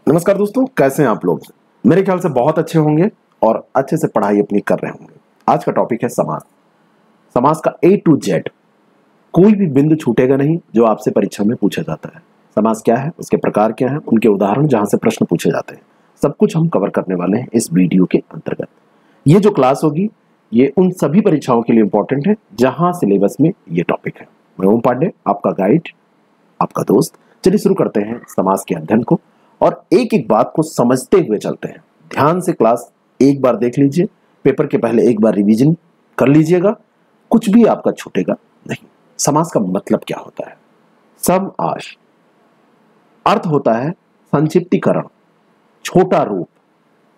नमस्कार दोस्तों, कैसे हैं आप लोग। मेरे ख्याल से बहुत अच्छे होंगे और अच्छे से पढ़ाई अपनी कर रहे होंगे। आज का टॉपिक है समास। समास का A to Z कोई भी बिंदु छूटेगा नहीं जो आपसे परीक्षा में पूछा जाता है। समास क्या है, उसके प्रकार क्या है, उनके उदाहरण जहां से प्रश्न पूछे जाते हैं, सब कुछ हम कवर करने वाले हैं इस वीडियो के अंतर्गत। ये जो क्लास होगी ये उन सभी परीक्षाओं के लिए इंपॉर्टेंट है जहां सिलेबस में ये टॉपिक है। मैं ओम पांडे, आपका गाइड, आपका दोस्त। चलिए शुरू करते हैं समास के अध्ययन को और एक एक बात को समझते हुए चलते हैं। ध्यान से क्लास एक बार देख लीजिए, पेपर के पहले एक बार रिवीजन कर लीजिएगा, कुछ भी आपका छूटेगा नहीं। समास का मतलब क्या होता है? सम आश अर्थ होता है संक्षिप्तीकरण, छोटा रूप।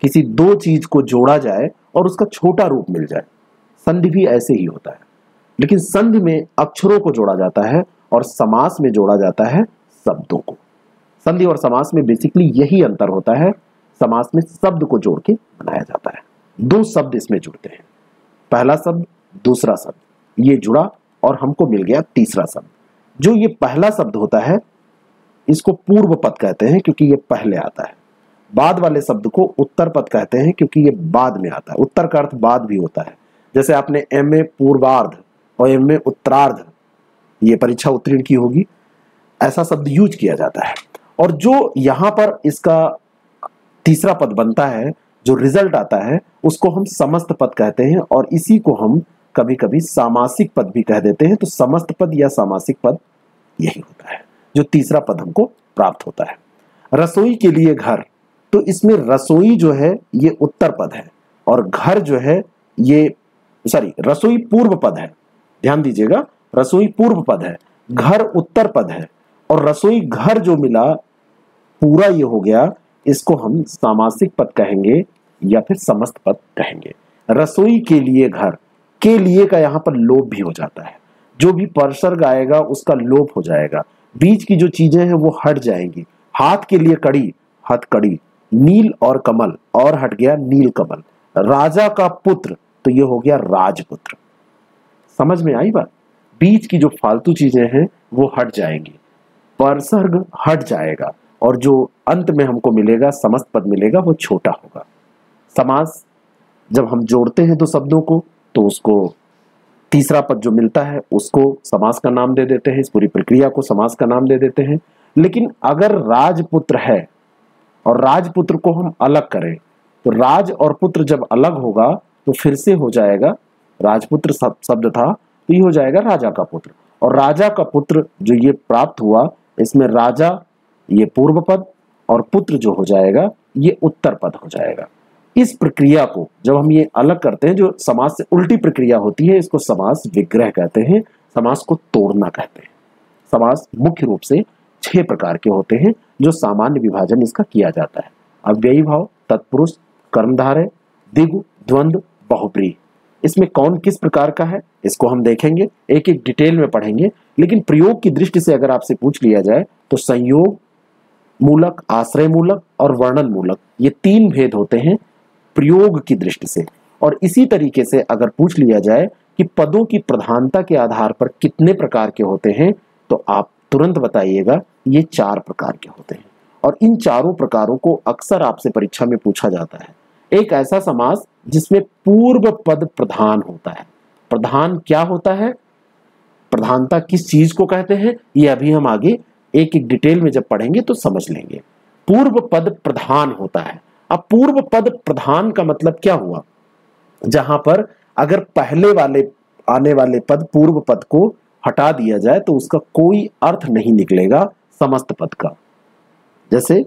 किसी दो चीज को जोड़ा जाए और उसका छोटा रूप मिल जाए। संधि भी ऐसे ही होता है, लेकिन संधि में अक्षरों को जोड़ा जाता है और समास में जोड़ा जाता है शब्दों को। संधि और समास में बेसिकली यही अंतर होता है। समास में शब्द को जोड़ के बनाया जाता है। दो शब्द इसमें जुड़ते हैं, पहला शब्द, दूसरा शब्द, ये जुड़ा और हमको मिल गया तीसरा शब्द। जो ये पहला शब्द होता है इसको पूर्व पद कहते हैं क्योंकि ये पहले आता है। बाद वाले शब्द को उत्तर पद कहते हैं क्योंकि ये बाद में आता है। उत्तर का अर्थ बाद भी होता है। जैसे आपने एम में पूर्वार्ध और एम में उत्तरार्ध, ये परीक्षा उत्तीर्ण की होगी, ऐसा शब्द यूज किया जाता है। और जो यहां पर इसका तीसरा पद बनता है, जो रिजल्ट आता है, उसको हम समस्त पद कहते हैं और इसी को हम कभी कभी सामासिक पद भी कह देते हैं। तो समस्त पद या सामासिक पद यही होता है जो तीसरा पद हमको प्राप्त होता है। रसोई के लिए घर, तो इसमें रसोई जो है ये उत्तर पद है और घर जो है ये रसोई पूर्व पद है। ध्यान दीजिएगा, रसोई पूर्व पद है, घर उत्तर पद है और रसोई घर जो मिला पूरा ये हो गया, इसको हम सामासिक पद कहेंगे या फिर समस्त पद कहेंगे। रसोई के लिए घर, के लिए का यहां पर लोप भी हो जाता है। जो भी परसर्ग आएगा उसका लोप हो जाएगा, बीच की जो चीजें हैं वो हट जाएंगी। हाथ के लिए कड़ी, हथ कड़ी। नील और कमल, और हट गया नील कमल। राजा का पुत्र, तो ये हो गया राजपुत्र। समझ में आई बात? बीच की जो फालतू चीजें हैं वो हट जाएंगी, परसर्ग हट जाएगा और जो अंत में हमको मिलेगा समस्त पद मिलेगा वो छोटा होगा। समास जब हम जोड़ते हैं दो शब्दों को तो उसको तीसरा पद जो मिलता है उसको समास का नाम दे देते हैं। इस पूरी प्रक्रिया को समास का नाम दे देते हैं। लेकिन अगर राजपुत्र है और राजपुत्र को हम अलग करें तो राज और पुत्र जब अलग होगा तो फिर से हो जाएगा, राजपुत्र शब्द था तो ये हो जाएगा राजा का पुत्र। और राजा का पुत्र जो ये प्राप्त हुआ, इसमें राजा ये पूर्व पद और पुत्र जो हो जाएगा ये उत्तर पद हो जाएगा। इस प्रक्रिया को जब हम ये अलग करते हैं, जो समास से उल्टी प्रक्रिया होती है, इसको समास विग्रह कहते हैं, समास को तोड़ना कहते हैं। समास मुख्य रूप से 6 प्रकार के होते हैं जो सामान्य विभाजन इसका किया जाता है। अव्ययी भाव, तत्पुरुष, कर्मधारय, द्विगु, द्वंद्व, बहुब्रीहि। इसमें कौन किस प्रकार का है इसको हम देखेंगे, एक एक डिटेल में पढ़ेंगे। लेकिन प्रयोग की दृष्टि से अगर आपसे पूछ लिया जाए तो संयोग मूलक, आश्रय मूलक और वर्णन मूलक, ये 3 भेद होते हैं प्रयोग की दृष्टि से। और इसी तरीके से अगर पूछ लिया जाए कि पदों की प्रधानता के आधार पर कितने प्रकार के होते हैं तो आप तुरंत बताइएगा ये 4 प्रकार के होते हैं। और इन चारों प्रकारों को अक्सर आपसे परीक्षा में पूछा जाता है। एक ऐसा समास जिसमें पूर्व पद प्रधान होता है। प्रधान क्या होता है, प्रधानता किस चीज को कहते हैं, ये अभी हम आगे एक एक डिटेल में जब पढ़ेंगे तो समझ लेंगे। पूर्व पद प्रधान होता है। अब पूर्व पद प्रधान का मतलब क्या हुआ? जहां पर अगर पहले वाले आने वाले पद पूर्व पद को हटा दिया जाए तो उसका कोई अर्थ नहीं निकलेगा समस्त पद का। जैसे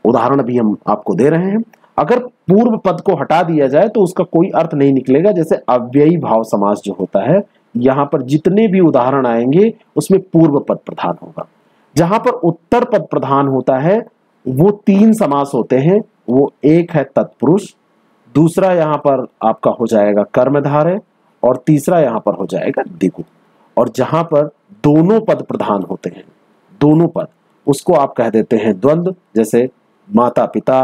उदाहरण अभी हम आपको दे रहे हैं, अगर पूर्व पद को हटा दिया जाए तो उसका कोई अर्थ नहीं निकलेगा। जैसे अव्ययी भाव समास जो होता है, यहां पर जितने भी उदाहरण आएंगे उसमें पूर्व पद प्रधान होगा। जहां पर उत्तर पद प्रधान होता है वो 3 समास होते हैं। वो एक है तत्पुरुष, दूसरा यहां पर आपका हो जाएगा कर्मधारय और तीसरा यहां पर हो जाएगा द्विगु। और जहां पर दोनों पद प्रधान होते हैं, दोनों पद, उसको आप कह देते हैं द्वंद्व। जैसे माता पिता,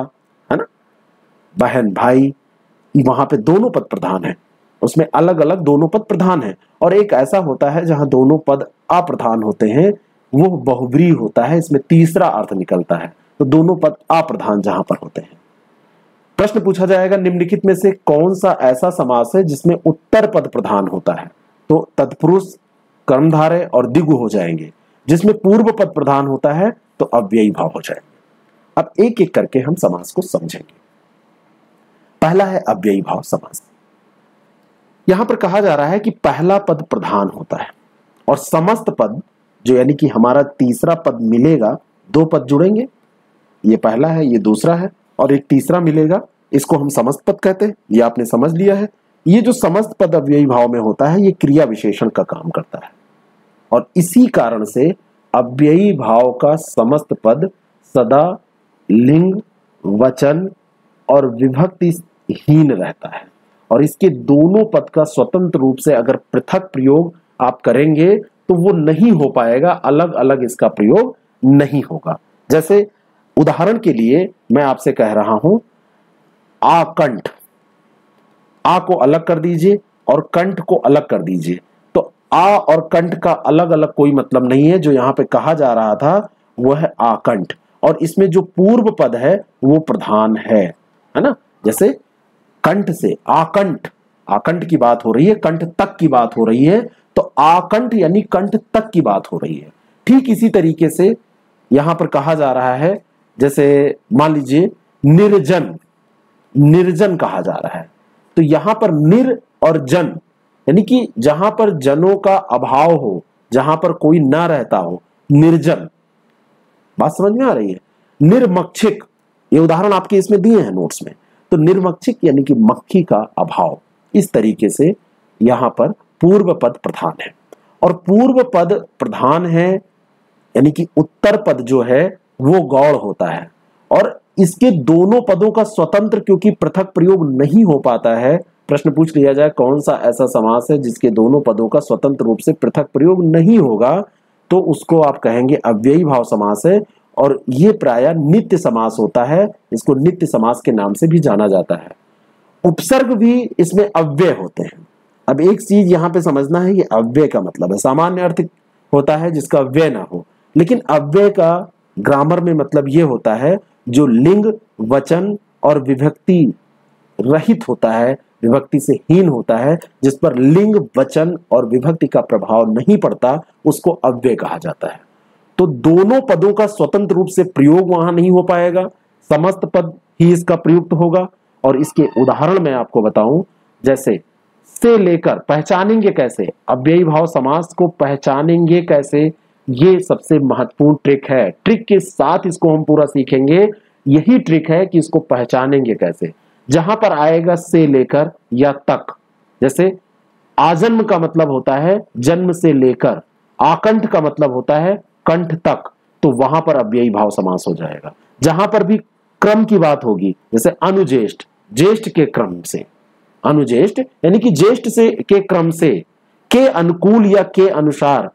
है ना, बहन भाई, वहां पे दोनों पद प्रधान है, उसमें अलग अलग दोनों पद प्रधान है। और एक ऐसा होता है जहां दोनों पद अप्रधान होते हैं, वो बहुब्रीहि होता है। इसमें तीसरा अर्थ निकलता है। तो दोनों पद अप्रधान जहां पर होते हैं। प्रश्न पूछा जाएगा निम्नलिखित में से कौन सा ऐसा समास है जिसमें उत्तर पद प्रधान होता है, तो तत्पुरुष, कर्मधारय और द्विगु हो जाएंगे। जिसमें पूर्व पद प्रधान होता है तो अव्ययी भाव हो जाएंगे। अब एक एक करके हम समास को समझेंगे। पहला है अव्ययी भाव समास। यहां पर कहा जा रहा है कि पहला पद प्रधान होता है और समस्त पद जो यानी कि हमारा तीसरा पद मिलेगा, दो पद जुड़ेंगे, ये पहला है ये दूसरा है और एक तीसरा मिलेगा, इसको हम समस्त पद कहते हैं। ये आपने समझ लिया है। ये जो समस्त पद अव्ययी भाव में होता है ये क्रिया विशेषण का काम करता है और इसी कारण से अव्ययी भाव का समस्त पद सदा लिंग, वचन और विभक्ति हीन रहता है और इसके दोनों पद का स्वतंत्र रूप से अगर पृथक प्रयोग आप करेंगे तो वो नहीं हो पाएगा, अलग अलग इसका प्रयोग नहीं होगा। जैसे उदाहरण के लिए मैं आपसे कह रहा हूं आकंठ, आ को अलग कर दीजिए और कंठ को अलग कर दीजिए, तो आ और कंठ का अलग अलग कोई मतलब नहीं है। जो यहां पे कहा जा रहा था वह है आकंठ और इसमें जो पूर्व पद है वो प्रधान है ना। जैसे कंठ से आकंठ, आकंठ की बात हो रही है, कंठ तक की बात हो रही है, तो आकंठ यानी कंठ तक की बात हो रही है। ठीक इसी तरीके से यहां पर कहा जा रहा है, जैसे मान लीजिए निर्जन, निर्जन कहा जा रहा है, तो यहां पर निर और जन यानी कि जहां पर जनों का अभाव हो, जहां पर कोई ना रहता हो, निर्जन। बात समझ में आ रही है। निर्मक्षिक, ये उदाहरण आपके इसमें दिए हैं नोट्स में, तो निर्मक्षिक यानी कि मक्खी का अभाव। इस तरीके से यहां पर पूर्व पद प्रधान है और पूर्व पद प्रधान है यानी कि उत्तर पद जो है वो गौड़ होता है और इसके दोनों पदों का स्वतंत्र क्योंकि पृथक प्रयोग नहीं हो पाता है। प्रश्न पूछ लिया जाए कौन सा ऐसा समास है जिसके दोनों पदों का स्वतंत्र रूप से पृथक प्रयोग नहीं होगा, तो उसको आप कहेंगे अव्ययी भाव समास है और ये प्रायः नित्य समास होता है। इसको नित्य समास के नाम से भी जाना जाता है। उपसर्ग भी इसमें अव्यय होते हैं। अब एक चीज यहां पे समझना है, ये अव्यय का मतलब है, सामान्य अर्थ होता है जिसका अव्यय ना हो, लेकिन अव्यय का ग्रामर में मतलब ये होता है जो लिंग, वचन और विभक्ति रहित होता है, विभक्ति से हीन होता है, जिस पर लिंग, वचन और विभक्ति का प्रभाव नहीं पड़ता, उसको अव्यय कहा जाता है। तो दोनों पदों का स्वतंत्र रूप से प्रयोग वहां नहीं हो पाएगा, समस्त पद ही इसका प्रयुक्त होगा। और इसके उदाहरण मैं आपको बताऊं, जैसे से लेकर, पहचानेंगे कैसे अव्ययी भाव समास को, पहचानेंगे कैसे, ये सबसे महत्वपूर्ण ट्रिक है। ट्रिक के साथ इसको हम पूरा सीखेंगे। यही ट्रिक है कि इसको पहचानेंगे कैसे। जहां पर आएगा से लेकर या तक, जैसे आजन्म का मतलब होता है जन्म से लेकर, आकंठ का मतलब होता है कंठ तक, तो वहां पर अव्ययी भाव समास हो जाएगा। जहां पर भी क्रम की बात होगी, जैसे अनुज्येष्ठ, ज्येष्ठ के क्रम से, अनुज्येष्ठ यानी कि ज्येष्ठ से के क्रम से, के अनुकूल या के अनुसार,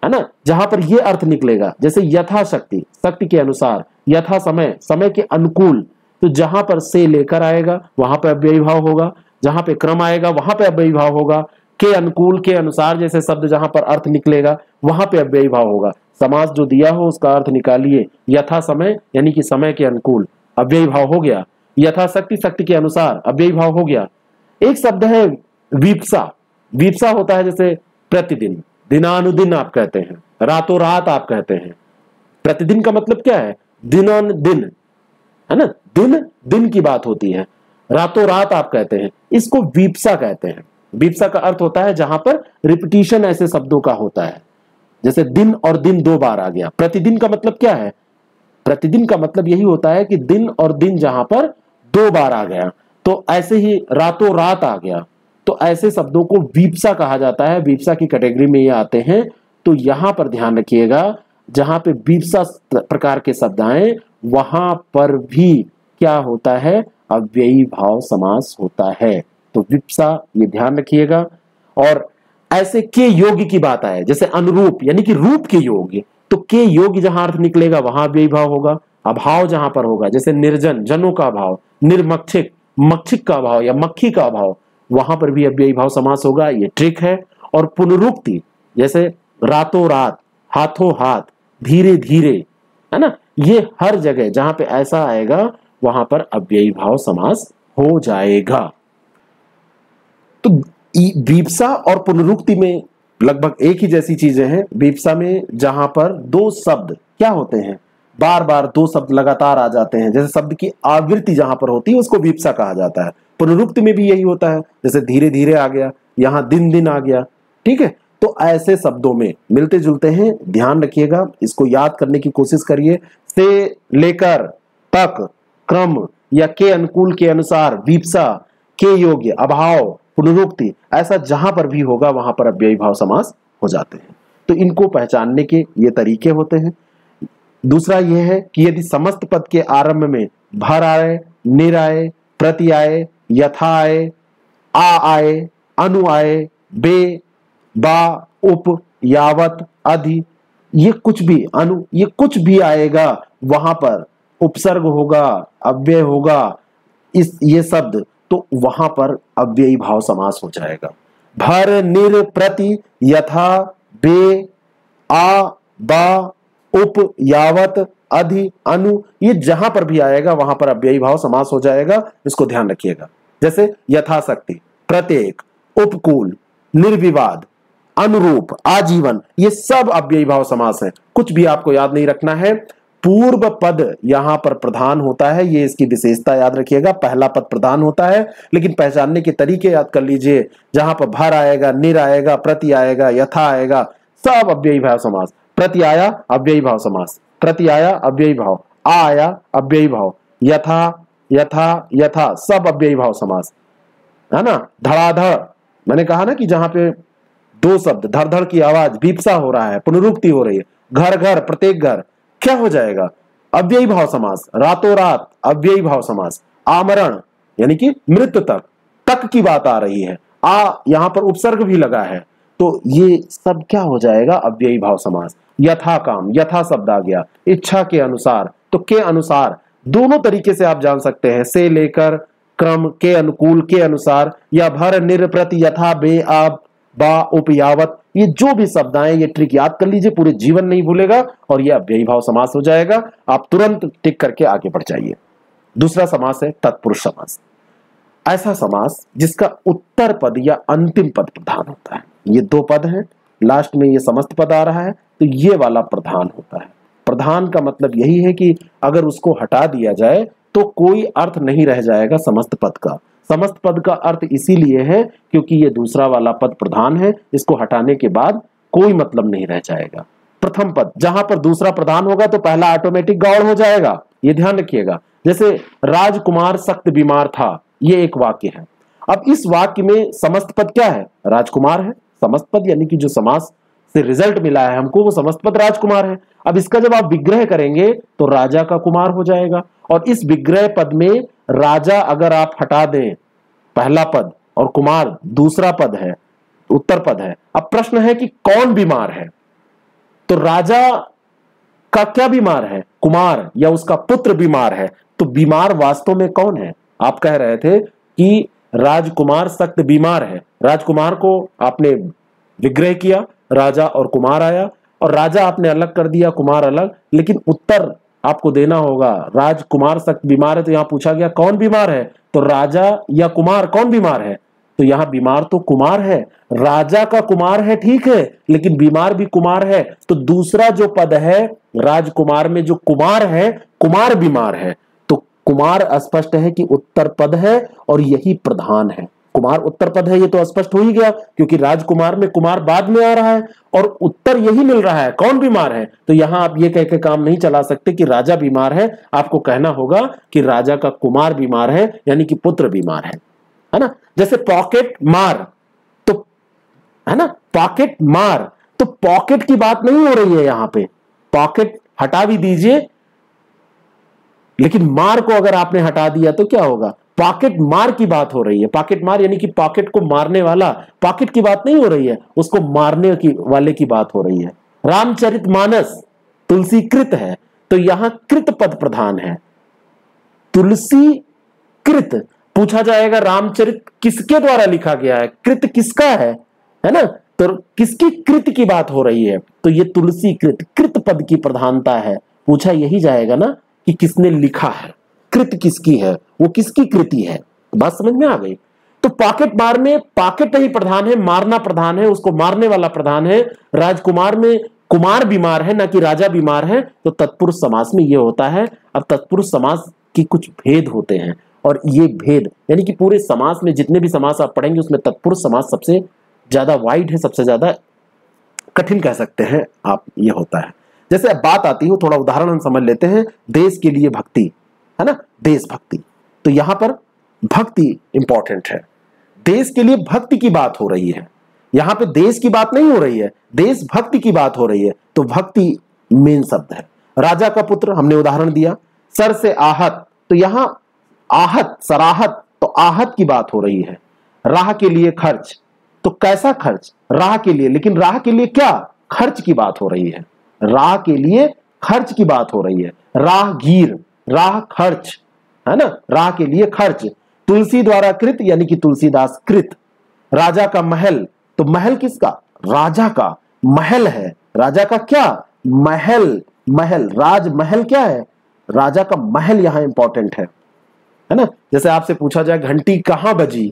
है ना, जहां पर यह अर्थ निकलेगा। जैसे यथाशक्ति, शक्ति के अनुसार, यथा समय, समय के अनुकूल, तो जहां पर से लेकर आएगा वहां पर अव्ययी भाव होगा, जहां पे क्रम आएगा वहां पे अव्ययी भाव होगा, के अनुकूल, के अनुसार जैसे शब्द जहां पर अर्थ निकलेगा वहां पे अव्ययी भाव होगा। समास जो दिया हो उसका अर्थ निकालिए। यथा समय यानी कि समय के अनुकूल, अव्ययी भाव हो गया। यथाशक्ति, शक्ति के अनुसार, अव्ययी भाव हो गया। एक शब्द है वीप्सा, वीप्सा होता है जैसे प्रतिदिन, दिनानुदिन आप कहते हैं, रातों रात आप कहते हैं। प्रतिदिन का मतलब क्या है, दिनानुदिन, है ना, दिन दिन की बात होती है, रातों रात आप कहते हैं, इसको वीप्सा कहते हैं। वीप्सा का अर्थ होता है जहां पर रिपीटिशन ऐसे शब्दों का होता है, जैसे दिन और दिन दो बार आ गया। प्रतिदिन का मतलब क्या है, प्रतिदिन का मतलब यही होता है कि दिन और दिन जहां पर दो बार आ गया, तो ऐसे ही रातों रात आ गया, तो ऐसे शब्दों को वीप्सा कहा जाता है, वीप्सा की कैटेगरी में ये आते हैं। तो यहां पर ध्यान रखिएगा, जहां पे वीप्सा प्रकार के शब्द आए वहां पर भी क्या होता है, अव्ययी भाव समास होता है। तो विप्सा ये ध्यान रखिएगा। और ऐसे के योग्य की बात आए, जैसे अनुरूप यानी कि रूप के योग्य, तो के योग्य जहां अर्थ निकलेगा वहां अव्ययी भाव होगा। अभाव जहां पर होगा, जैसे निर्जन, जनों का अभाव, निर्मक्षिक, मक्षिक का अभाव या मक्खी का अभाव, वहां पर भी अव्ययी भाव समास होगा। ये ट्रिक है। और पुनरुक्ति, जैसे रातों रात, हाथों हाथ, धीरे धीरे, है ना, ये हर जगह जहां पे ऐसा आएगा वहां पर अव्ययी भाव समास हो जाएगा। तो वीप्सा और पुनरुक्ति में लगभग एक ही जैसी चीजें हैं। वीप्सा में जहां पर दो शब्द क्या होते हैं, बार बार दो शब्द लगातार आ जाते हैं, जैसे शब्द की आवृत्ति जहां पर होती है उसको वीप्सा कहा जाता है। पुनरुक्ति में भी यही होता है, जैसे धीरे धीरे आ गया, यहां दिन दिन आ गया, ठीक है। तो ऐसे शब्दों में मिलते जुलते हैं, ध्यान रखिएगा, इसको याद करने की कोशिश करिए। से लेकर तक, क्रम या के अनुकूल के अनुसार, वीप्सा, के योग्य, अभाव, पुनरुक्ति, ऐसा जहां पर भी होगा वहां पर अव्ययी भाव समास हो जाते हैं। तो इनको पहचानने के ये तरीके होते हैं। दूसरा यह है कि यदि समस्त पद के आरंभ में भर आए, निर आए, प्रति आए, यथा आए, आ आए, अनु आए, बे, बा, उप, यावत, अधि, ये कुछ भी, अनु, ये कुछ भी आएगा वहां पर उपसर्ग होगा, अव्यय होगा, ये शब्द, तो वहां पर अव्ययी भाव समास हो जाएगा। भर, निर, प्रति, यथा, बे, आ, बा, उप, यावत, अधि, अनु, ये जहां पर भी आएगा वहां पर अव्ययी भाव समास हो जाएगा। इसको ध्यान रखिएगा। जैसे यथाशक्ति, प्रत्येक, उपकूल, निर्विवाद, अनुरूप, आजीवन, ये सब अव्ययी भाव समास है। कुछ भी आपको याद नहीं रखना है, पूर्व पद यहां पर प्रधान होता है, ये इसकी विशेषता याद रखिएगा। पहला पद प्रधान होता है, लेकिन पहचानने के तरीके याद कर लीजिए। जहां पर भर आएगा, निर आएगा, प्रति आएगा, यथा आएगा, सब अव्ययी भाव समास। प्रति आया अव्ययी भाव समास, प्रति आया अव्ययी भाव, आ आया अव्ययी भाव, यथा यथा यथा, सब अव्ययी भाव समास, है ना। धड़ाधड़, मैंने कहा ना कि जहां पे दो शब्द, धड़ धड़ की आवाज, वीप्सा हो रहा है, पुनरुक्ति हो रही है। घर घर, प्रत्येक घर, क्या हो जाएगा, अव्ययी भाव समास। रातों रात, अव्ययी भाव समास। आमरण यानी कि मृत्यु तक, तक की बात आ रही है, आ यहां पर उपसर्ग भी लगा है, तो ये सब क्या हो जाएगा, अव्ययी भाव समास। यथा काम, यथा शब्द आ गया, इच्छा के अनुसार, तो के अनुसार, दोनों तरीके से आप जान सकते हैं, से लेकर, क्रम, के अनुकूल, के अनुसार, या भर, निर, प्रति, यथा, बे, आप, बा, उप, यावत, ये जो भी शब्द आए ये ट्रिक याद कर लीजिए, पूरे जीवन नहीं भूलेगा और ये अव्ययी भाव समास हो जाएगा। आप तुरंत टिक करके आगे बढ़ जाइए। दूसरा समास है तत्पुरुष समास। ऐसा समास जिसका उत्तर पद या अंतिम पद प्रधान होता है। ये दो पद हैं, लास्ट में ये समस्त पद आ रहा है, तो ये वाला प्रधान होता है। प्रधान का मतलब यही है कि अगर उसको हटा दिया जाए तो कोई अर्थ नहीं रह जाएगा समस्त पद का। समस्त पद का अर्थ इसीलिए है क्योंकि ये दूसरा वाला पद प्रधान है, इसको हटाने के बाद कोई मतलब नहीं रह जाएगा। प्रथम पद जहां पर दूसरा प्रधान होगा तो पहला ऑटोमेटिक गौड़ हो जाएगा, ये ध्यान रखिएगा। जैसे राजकुमार सख्त बीमार था, ये एक वाक्य है। अब इस वाक्य में समस्त पद क्या है, राजकुमार है। समस्त पद यानी कि जो समास से रिजल्ट मिला है हमको वो समस्त पद राजकुमार है। अब इसका जब आप विग्रह करेंगे तो राजा का कुमार हो जाएगा, और इस विग्रह पद में राजा अगर आप हटा दें पहला पद और कुमार दूसरा पद है, उत्तर पद है। अब प्रश्न है कि कौन बीमार है, तो राजा का क्या बीमार है, कुमार या उसका पुत्र बीमार है। तो बीमार वास्तव में कौन है, आप कह रहे थे कि राजकुमार सख्त बीमार है। राजकुमार को आपने विग्रह किया, राजा और कुमार आया, और राजा आपने अलग कर दिया, कुमार अलग, लेकिन उत्तर आपको देना होगा राजकुमार सख्त बीमार है। तो यहां पूछा गया कौन बीमार है, तो राजा या कुमार कौन बीमार है, तो यहां बीमार तो कुमार है, राजा का कुमार है, ठीक है, लेकिन बीमार भी कुमार है। तो दूसरा जो पद है राजकुमार में जो कुमार है, कुमार बीमार है, तो कुमार स्पष्ट है कि उत्तर पद है और यही प्रधान है। कुमार उत्तर पद है, ये तो स्पष्ट हो ही गया क्योंकि राजकुमार में कुमार बाद में आ रहा है और उत्तर यही मिल रहा है, कौन बीमार है। तो यहां आप ये कह के काम नहीं चला सकते कि राजा बीमार है, आपको कहना होगा कि राजा का कुमार बीमार है, यानी कि पुत्र बीमार है ना। जैसे पॉकेट मार, तो है ना, पॉकेट मार, तो पॉकेट की बात नहीं हो रही है यहां पे, पॉकेट हटा भी दीजिए, लेकिन मार को अगर आपने हटा दिया तो क्या होगा, पॉकेट मार की बात हो रही है। पॉकेट मार यानी कि पॉकेट को मारने वाला, पॉकेट की बात नहीं हो रही है, उसको मारने की वाले की बात हो रही है। रामचरितमानस तुलसी कृत है, तो यहां कृत पद प्रधान है, तुलसी कृत। पूछा जाएगा रामचरित किसके द्वारा लिखा गया है, कृत किसका है ना, तो किसकी कृत की बात हो रही है, तो ये तुलसी कृत, कृत पद की प्रधानता है। पूछा यही जाएगा ना कि किसने लिखा है, कृत किसकी है, वो किसकी कृति है। तो बात समझ में आ गई। तो पॉकेट मार में पॉकेट नहीं प्रधान है, मारना प्रधान है, उसको मारने वाला प्रधान है। राजकुमार में कुमार बीमार है, ना कि राजा बीमार है। तो तत्पुरुष समास में यह होता है। अब तत्पुरुष समास की कुछ भेद होते हैं, और ये भेद यानी कि पूरे समास में जितने भी समास आप पढ़ेंगे उसमें तत्पुरुष समास सबसे ज्यादा वाइड है, सबसे ज्यादा कठिन कह सकते हैं आप, ये होता है। जैसे अब बात आती है, थोड़ा उदाहरण हम समझ लेते हैं। देश के लिए भक्ति है ना, देशभक्ति। तो यहां पर भक्ति इंपॉर्टेंट है, देश के लिए भक्ति की बात हो रही है। यहां पे देश की बात नहीं हो रही है, देशभक्ति की बात हो रही है। तो भक्ति मेन शब्द है। राजा का पुत्र हमने उदाहरण दिया। सर से आहत, तो यहां आहत सराहत, तो आहत की बात हो रही है। राह के लिए खर्च, तो कैसा खर्च, राह के लिए, लेकिन राह के लिए क्या, खर्च की बात हो रही है। राह के लिए खर्च की बात हो रही है। राहगीर, राह खर्च है ना, राह के लिए खर्च। तुलसी द्वारा कृत यानी कि तुलसीदास कृत। राजा का महल, तो महल किसका, राजा का। महल है, राजा का क्या, महल। महल, राजमहल क्या है, राजा का महल यहां इंपॉर्टेंट है ना। जैसे आपसे पूछा जाए घंटी कहां बजी,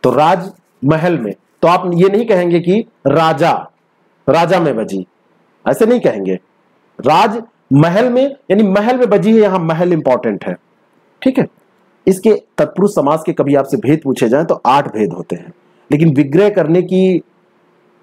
तो राजमहल में। तो आप ये नहीं कहेंगे कि राजा में बजी, ऐसे नहीं कहेंगे। राजमहल में यानी महल में बजी है, यहां महल इंपॉर्टेंट है। ठीक है। इसके तत्पुरुष समास के कभी आपसे भेद पूछे जाएं तो 8 भेद होते हैं, लेकिन विग्रह करने की,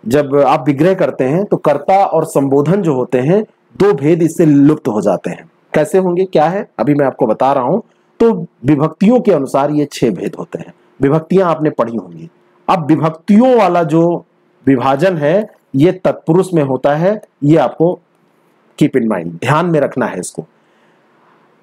जब आप विग्रह करते हैं तो कर्ता और संबोधन जो होते हैं 2 भेद इससे लुप्त हो जाते हैं। कैसे होंगे, क्या है, अभी मैं आपको बता रहा हूं। तो विभक्तियों के अनुसार ये 6 भेद होते हैं। विभक्तियां आपने पढ़ी होंगी। अब विभक्तियों वाला जो विभाजन है ये तत्पुरुष में होता है, ये आपको कीप इन माइंड, ध्यान में रखना है इसको।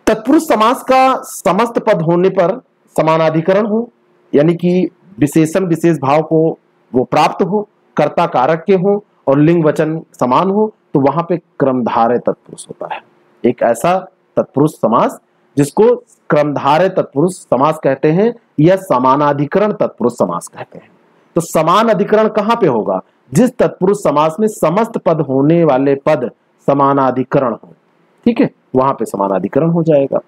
तत्पुरुष समास का समस्त पद होने पर समानाधिकरण हो, यानी कि विशेषण विशेष भाव को वो प्राप्त हो, कर्ता कारक के हो और लिंग वचन समान हो, तो वहां पे क्रमधारय तत्पुरुष होता है। एक ऐसा तत्पुरुष समास जिसको क्रमधारय तत्पुरुष समास कहते हैं या समानाधिकरण तत्पुरुष समास कहते हैं। तो समान अधिकरण कहां पे होगा, जिस तत्पुरुष समास में समस्त पद होने वाले पद समानाधिकरण हो। ठीक है, वहां पे समानाधिकरण हो जाएगा।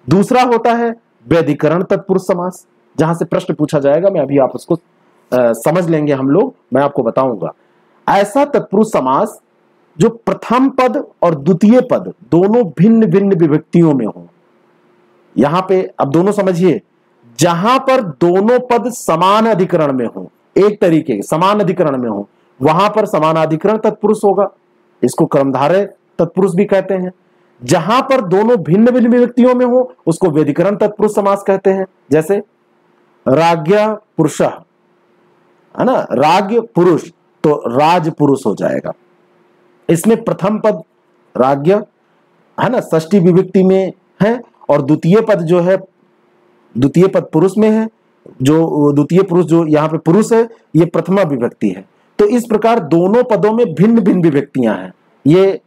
दूसरा होता है व्यधिकरण तत्पुरुष समास, जहां से प्रश्न पूछा जाएगा, मैं अभी आप उसको समझ लेंगे हम लोग, मैं आपको बताऊंगा। ऐसा तत्पुरुष समास जो प्रथम पद और द्वितीय पद दोनों भिन्न भिन्न विभक्तियों में हो। यहां पे अब दोनों समझिए, जहां पर दोनों पद समान अधिकरण में हो, एक तरीके के समान अधिकरण में हो, वहां पर समानाधिकरण तत्पुरुष होगा। इसको क्रमधारय तत्पुरुष भी कहते हैं। जहां पर दोनों भिन्न भिन्न विभक्तियों में हो उसको व्यधिकरण तत्पुरुष समास कहते हैं। जैसे राज्ञ पुरुष है ना, राज्ञ पुरुष, तो राज पुरुष हो जाएगा। इसमें प्रथम पद राज्ञ है ना, षष्ठी विभक्ति में है, और द्वितीय पद जो है, द्वितीय पद पुरुष में है। जो द्वितीय पुरुष जो यहाँ पे पुरुष है, ये प्रथमा विभक्ति है। तो इस प्रकार दोनों पदों में भिन्न भिन्न विभक्तियां हैं। ये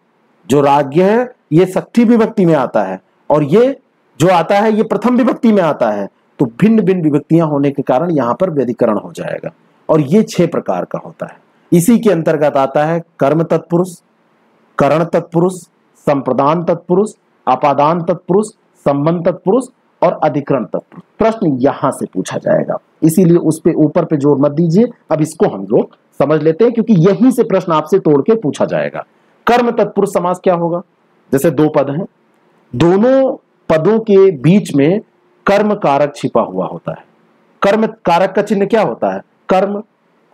जो राज्ञ है ये षष्ठी विभक्ति में आता है, और ये जो आता है ये प्रथम विभक्ति में आता है। तो भिन्न भिन्न विभक्तियां होने के कारण यहां पर व्यधिकरण हो जाएगा, और ये 6 प्रकार का होता है। इसी के अंतर्गत आता है कर्म तत्पुरुष, करण तत्पुरुष, संप्रदान तत्पुरुष, अपादान तत्पुरुष, संबंध तत्पुरुष और अधिकरण तत्पुरुष। प्रश्न यहां से पूछा जाएगा, इसीलिए उस पे ऊपर पे जोर मत दीजिए। अब इसको हम लोग समझ लेते हैं, क्योंकि यहीं से प्रश्न आपसे तोड़ के पूछा जाएगा। कर्म तत्पुरुष समास क्या होगा, जैसे 2 पद हैं, दोनों पदों के बीच में कर्म कारक छिपा हुआ होता है। कर्म कारक का चिन्ह क्या होता है, कर्म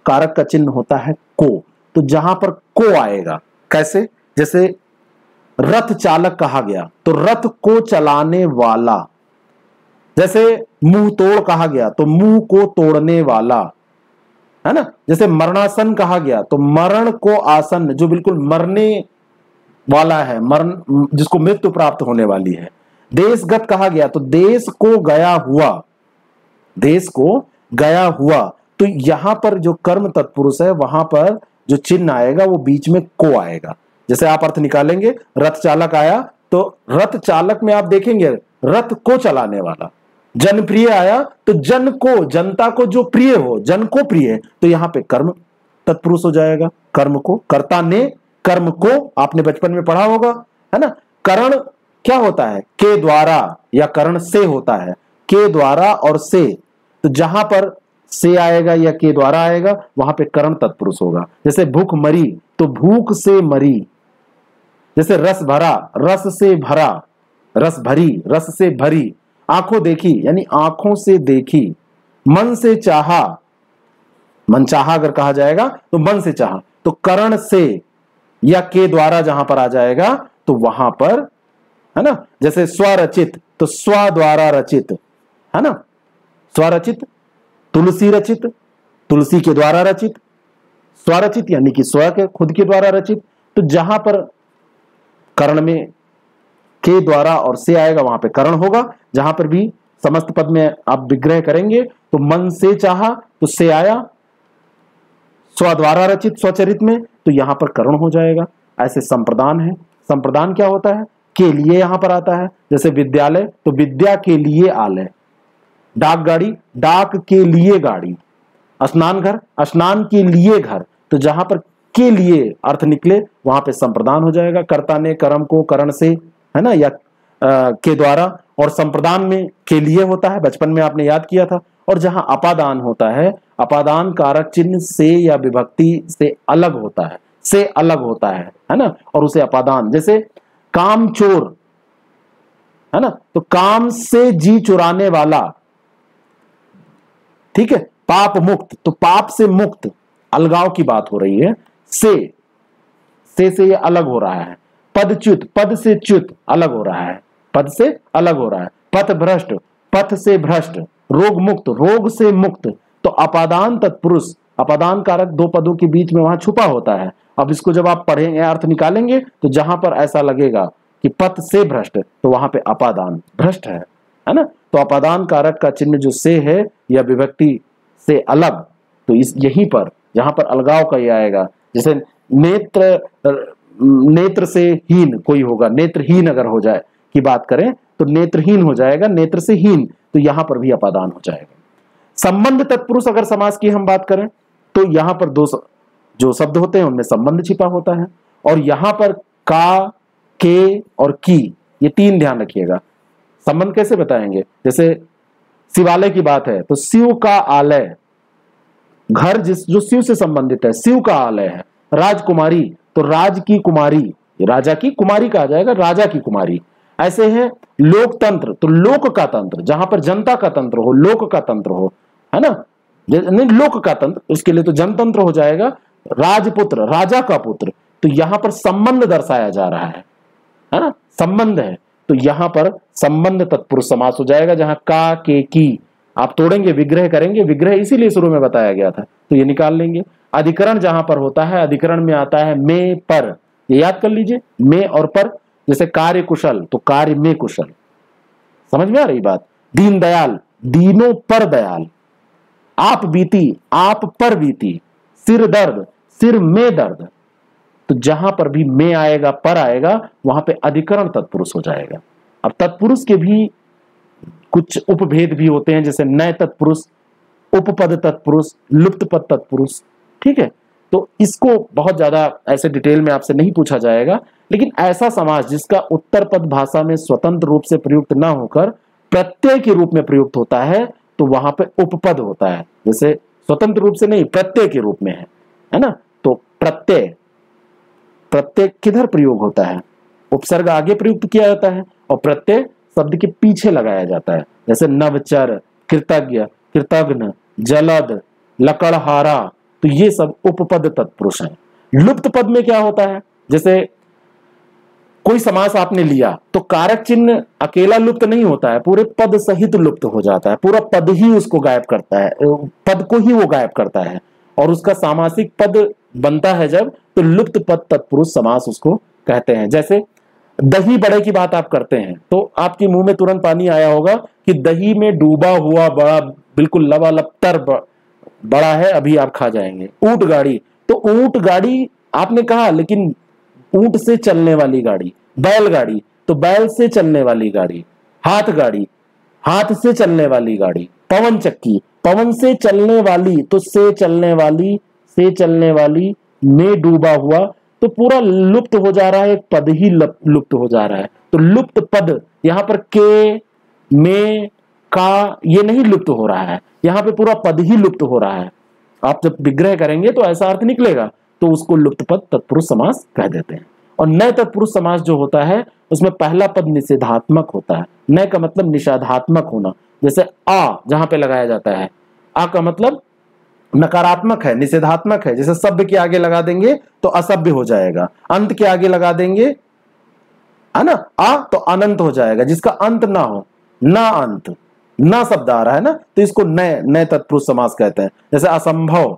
कारक का चिन्ह होता है को। तो जहां पर को आएगा, कैसे, जैसे रथ चालक कहा गया तो रथ को चलाने वाला। जैसे मुंह तोड़ कहा गया तो मुंह को तोड़ने वाला, है ना। जैसे मरणासन कहा गया तो मरण को आसन, जो बिल्कुल मरने वाला है, मरण जिसको मृत्यु प्राप्त होने वाली है। देशगत कहा गया तो देश को गया हुआ, देश को गया हुआ। तो यहां पर जो कर्म तत्पुरुष है वहां पर जो चिन्ह आएगा वो बीच में को आएगा। जैसे आप अर्थ निकालेंगे, रथ चालक आया तो रथ चालक में आप देखेंगे रथ को चलाने वाला। जनप्रिय आया तो जन को, जनता को जो प्रिय हो, जन को प्रिय, तो यहां पे कर्म तत्पुरुष हो जाएगा। कर्म को, कर्ता ने कर्म को, आपने बचपन में पढ़ा होगा, है ना। करण क्या होता है? के द्वारा या करण से होता है, के द्वारा और से। तो जहां पर से आएगा या के द्वारा आएगा वहां पे करण तत्पुरुष होगा। जैसे भूख मरी तो भूख से मरी। जैसे रस भरा, रस से भरा, रस भरी, रस से भरी। आंखों देखी यानी आंखों से देखी। मन से चाहा, मन चाहा अगर कहा जाएगा तो मन से चाहा। तो करण से या के द्वारा जहां पर आ जाएगा तो वहां पर, है ना। जैसे स्वरचित तो स्व द्वारा रचित, है ना। स्वरचित, तुलसी रचित, तुलसी के द्वारा रचित। स्वरचित यानी कि स्व के खुद के द्वारा रचित। तो जहां पर करण में के द्वारा और से आएगा वहां पे करण होगा। जहां पर भी समस्त पद में आप विग्रह करेंगे तो मन से चाहा तो से आया, स्व द्वारा रचित स्वचरित में तो यहां पर करण हो जाएगा। ऐसे संप्रदान है। संप्रदान क्या होता है? के लिए यहां पर आता है। जैसे विद्यालय तो विद्या के लिए आलय। डाक गाड़ी, डाक के लिए गाड़ी। स्नान घर, स्नान के लिए घर। तो जहां पर के लिए अर्थ निकले वहां पे संप्रदान हो जाएगा। कर्ता ने कर्म को करण से, है ना, या के द्वारा। और संप्रदान में के लिए होता है, बचपन में आपने याद किया था। और जहां अपादान होता है, अपादान कारक चिन्ह से या विभक्ति से अलग होता है, से अलग होता है ना, और उसे अपादान। जैसे काम चोर, है ना, तो काम से जी चुराने वाला, ठीक है। पाप मुक्त तो पाप से मुक्त, अलगाव की बात हो रही है। से ये अलग हो रहा है। पदच्युत, पद से च्युत अलग हो रहा है, पद से अलग हो रहा है। पथ भ्रष्ट, पथ से भ्रष्ट। रोग मुक्त, रोग से मुक्त। तो अपादान तत्पुरुष, अपादान कारक दो पदों के बीच में वहां छुपा होता है। अब इसको जब आप पढ़ेंगे, अर्थ निकालेंगे, तो जहां पर ऐसा लगेगा कि पथ से भ्रष्ट तो वहां पे अपादान भ्रष्ट है ना। तो अपादान कारक का चिन्ह जो से है या विभक्ति से अलग, तो इस यहीं पर जहां पर अलगाव का ये आएगा। जैसे नेत्र से हीन कोई होगा, नेत्रहीन अगर हो जाए की बात करें तो नेत्रहीन हो जाएगा, नेत्र से हीन, तो यहां पर भी अपादान हो जाएगा। संबंध तत्पुरुष अगर समास की हम बात करें तो यहां पर दो जो शब्द होते हैं उनमें संबंध छिपा होता है। और यहां पर का, के और की, ये तीन ध्यान रखिएगा। संबंध कैसे बताएंगे? जैसे शिवालय की बात है तो शिव का आलय, घर जो शिव से संबंधित है, शिव का आलय है। राजकुमारी तो राज की कुमारी, राजा की कुमारी कहा जाएगा, राजा की कुमारी। ऐसे है लोकतंत्र तो लोक का तंत्र, जहां पर जनता का तंत्र हो, लोक का तंत्र हो, है ना, नहीं लोक का तंत्र, उसके लिए तो जनतंत्र हो जाएगा। राजपुत्र, राजा का पुत्र, तो यहां पर संबंध दर्शाया जा रहा है ना, संबंध है। तो यहां पर संबंध तत्पुरुष समास हो जाएगा। जहां का, के, की आप तोड़ेंगे, विग्रह करेंगे। विग्रह इसीलिए शुरू में बताया गया था, तो ये निकाल लेंगे। अधिकरण जहां पर होता है, अधिकरण में आता है में पर, ये याद कर लीजिए, में और पर। जैसे कार्य कुशल तो कार्य में कुशल, समझ में आ रही बात। दीन दयाल, दीनों पर दयाल। आप बीती, आप पर बीती। सिर दर्द, सिर में दर्द। तो जहां पर भी में आएगा, पर आएगा, वहां पे अधिकरण तत्पुरुष हो जाएगा। अब तत्पुरुष के भी कुछ उपभेद भी होते हैं, जैसे नए तत्पुरुष, उपपद तत्पुरुष, लुप्त पद तत्पुरुष, ठीक है। तो इसको बहुत ज्यादा ऐसे डिटेल में आपसे नहीं पूछा जाएगा, लेकिन ऐसा समास जिसका उत्तर पद भाषा में स्वतंत्र रूप से प्रयुक्त ना होकर प्रत्यय के रूप में प्रयुक्त होता है, तो वहां पे उपपद होता है। जैसे स्वतंत्र रूप से नहीं, प्रत्यय के रूप में है ना। तो प्रत्यय, प्रत्यय किधर प्रयोग होता है? उपसर्ग आगे प्रयुक्त किया जाता है और प्रत्यय शब्द के पीछे लगाया जाता है। जैसे नवचर, कृतज्ञ, कृतघ्न, जलद, लकड़हारा, तो ये सब उपपद तत्पुरुष हैं। लुप्त पद में क्या होता है? जैसे कोई समास आपने लिया तो कारक चिन्ह अकेला लुप्त नहीं होता है, पूरे पद सहित लुप्त हो जाता है। पूरा पद ही उसको गायब करता है, पद को ही वो गायब करता है, और उसका सामासिक पद बनता है जब, तो लुप्त पद तत्पुरुष समास उसको कहते हैं। जैसे दही बड़े की बात आप करते हैं तो आपके मुंह में तुरंत पानी आया होगा कि दही में डूबा हुआ बड़ा, बिल्कुल लबालब बड़ा है, अभी आप खा जाएंगे। ऊंट गाड़ी, तो ऊंट गाड़ी आपने कहा, लेकिन ऊंट से चलने वाली गाड़ी। बैल गाड़ी तो बैल से चलने वाली गाड़ी। हाथ गाड़ी, हाथ से चलने वाली गाड़ी। पवन चक्की, पवन से चलने वाली, तो से चलने वाली, से चलने वाली में डूबा हुआ, तो पूरा लुप्त हो जा रहा है, एक पद ही लुप्त हो जा रहा है। तो लुप्त पद यहां पर के, में, का ये नहीं लुप्त हो रहा है, यहां पे पूरा पद ही लुप्त हो रहा है। आप जब विग्रह करेंगे तो ऐसा अर्थ निकलेगा, तो उसको लुप्त पद तत्पुरुष समास कह देते हैं। और नए तत्पुरुष समास जो होता है उसमें पहला पद निषेधात्मक होता है। नए का मतलब निषेधात्मक होना, जैसे आ जहां पे लगाया जाता है, आ का मतलब नकारात्मक है, निषेधात्मक है। जैसे शब्द के आगे लगा देंगे तो असभ्य हो जाएगा, अंत के आगे लगा देंगे, है ना, आ तो अनंत हो जाएगा, जिसका अंत ना हो, ना अंत, ना शब्द आ रहा है ना, तो इसको नए नए तत्पुरुष समास कहते हैं। जैसे असंभव,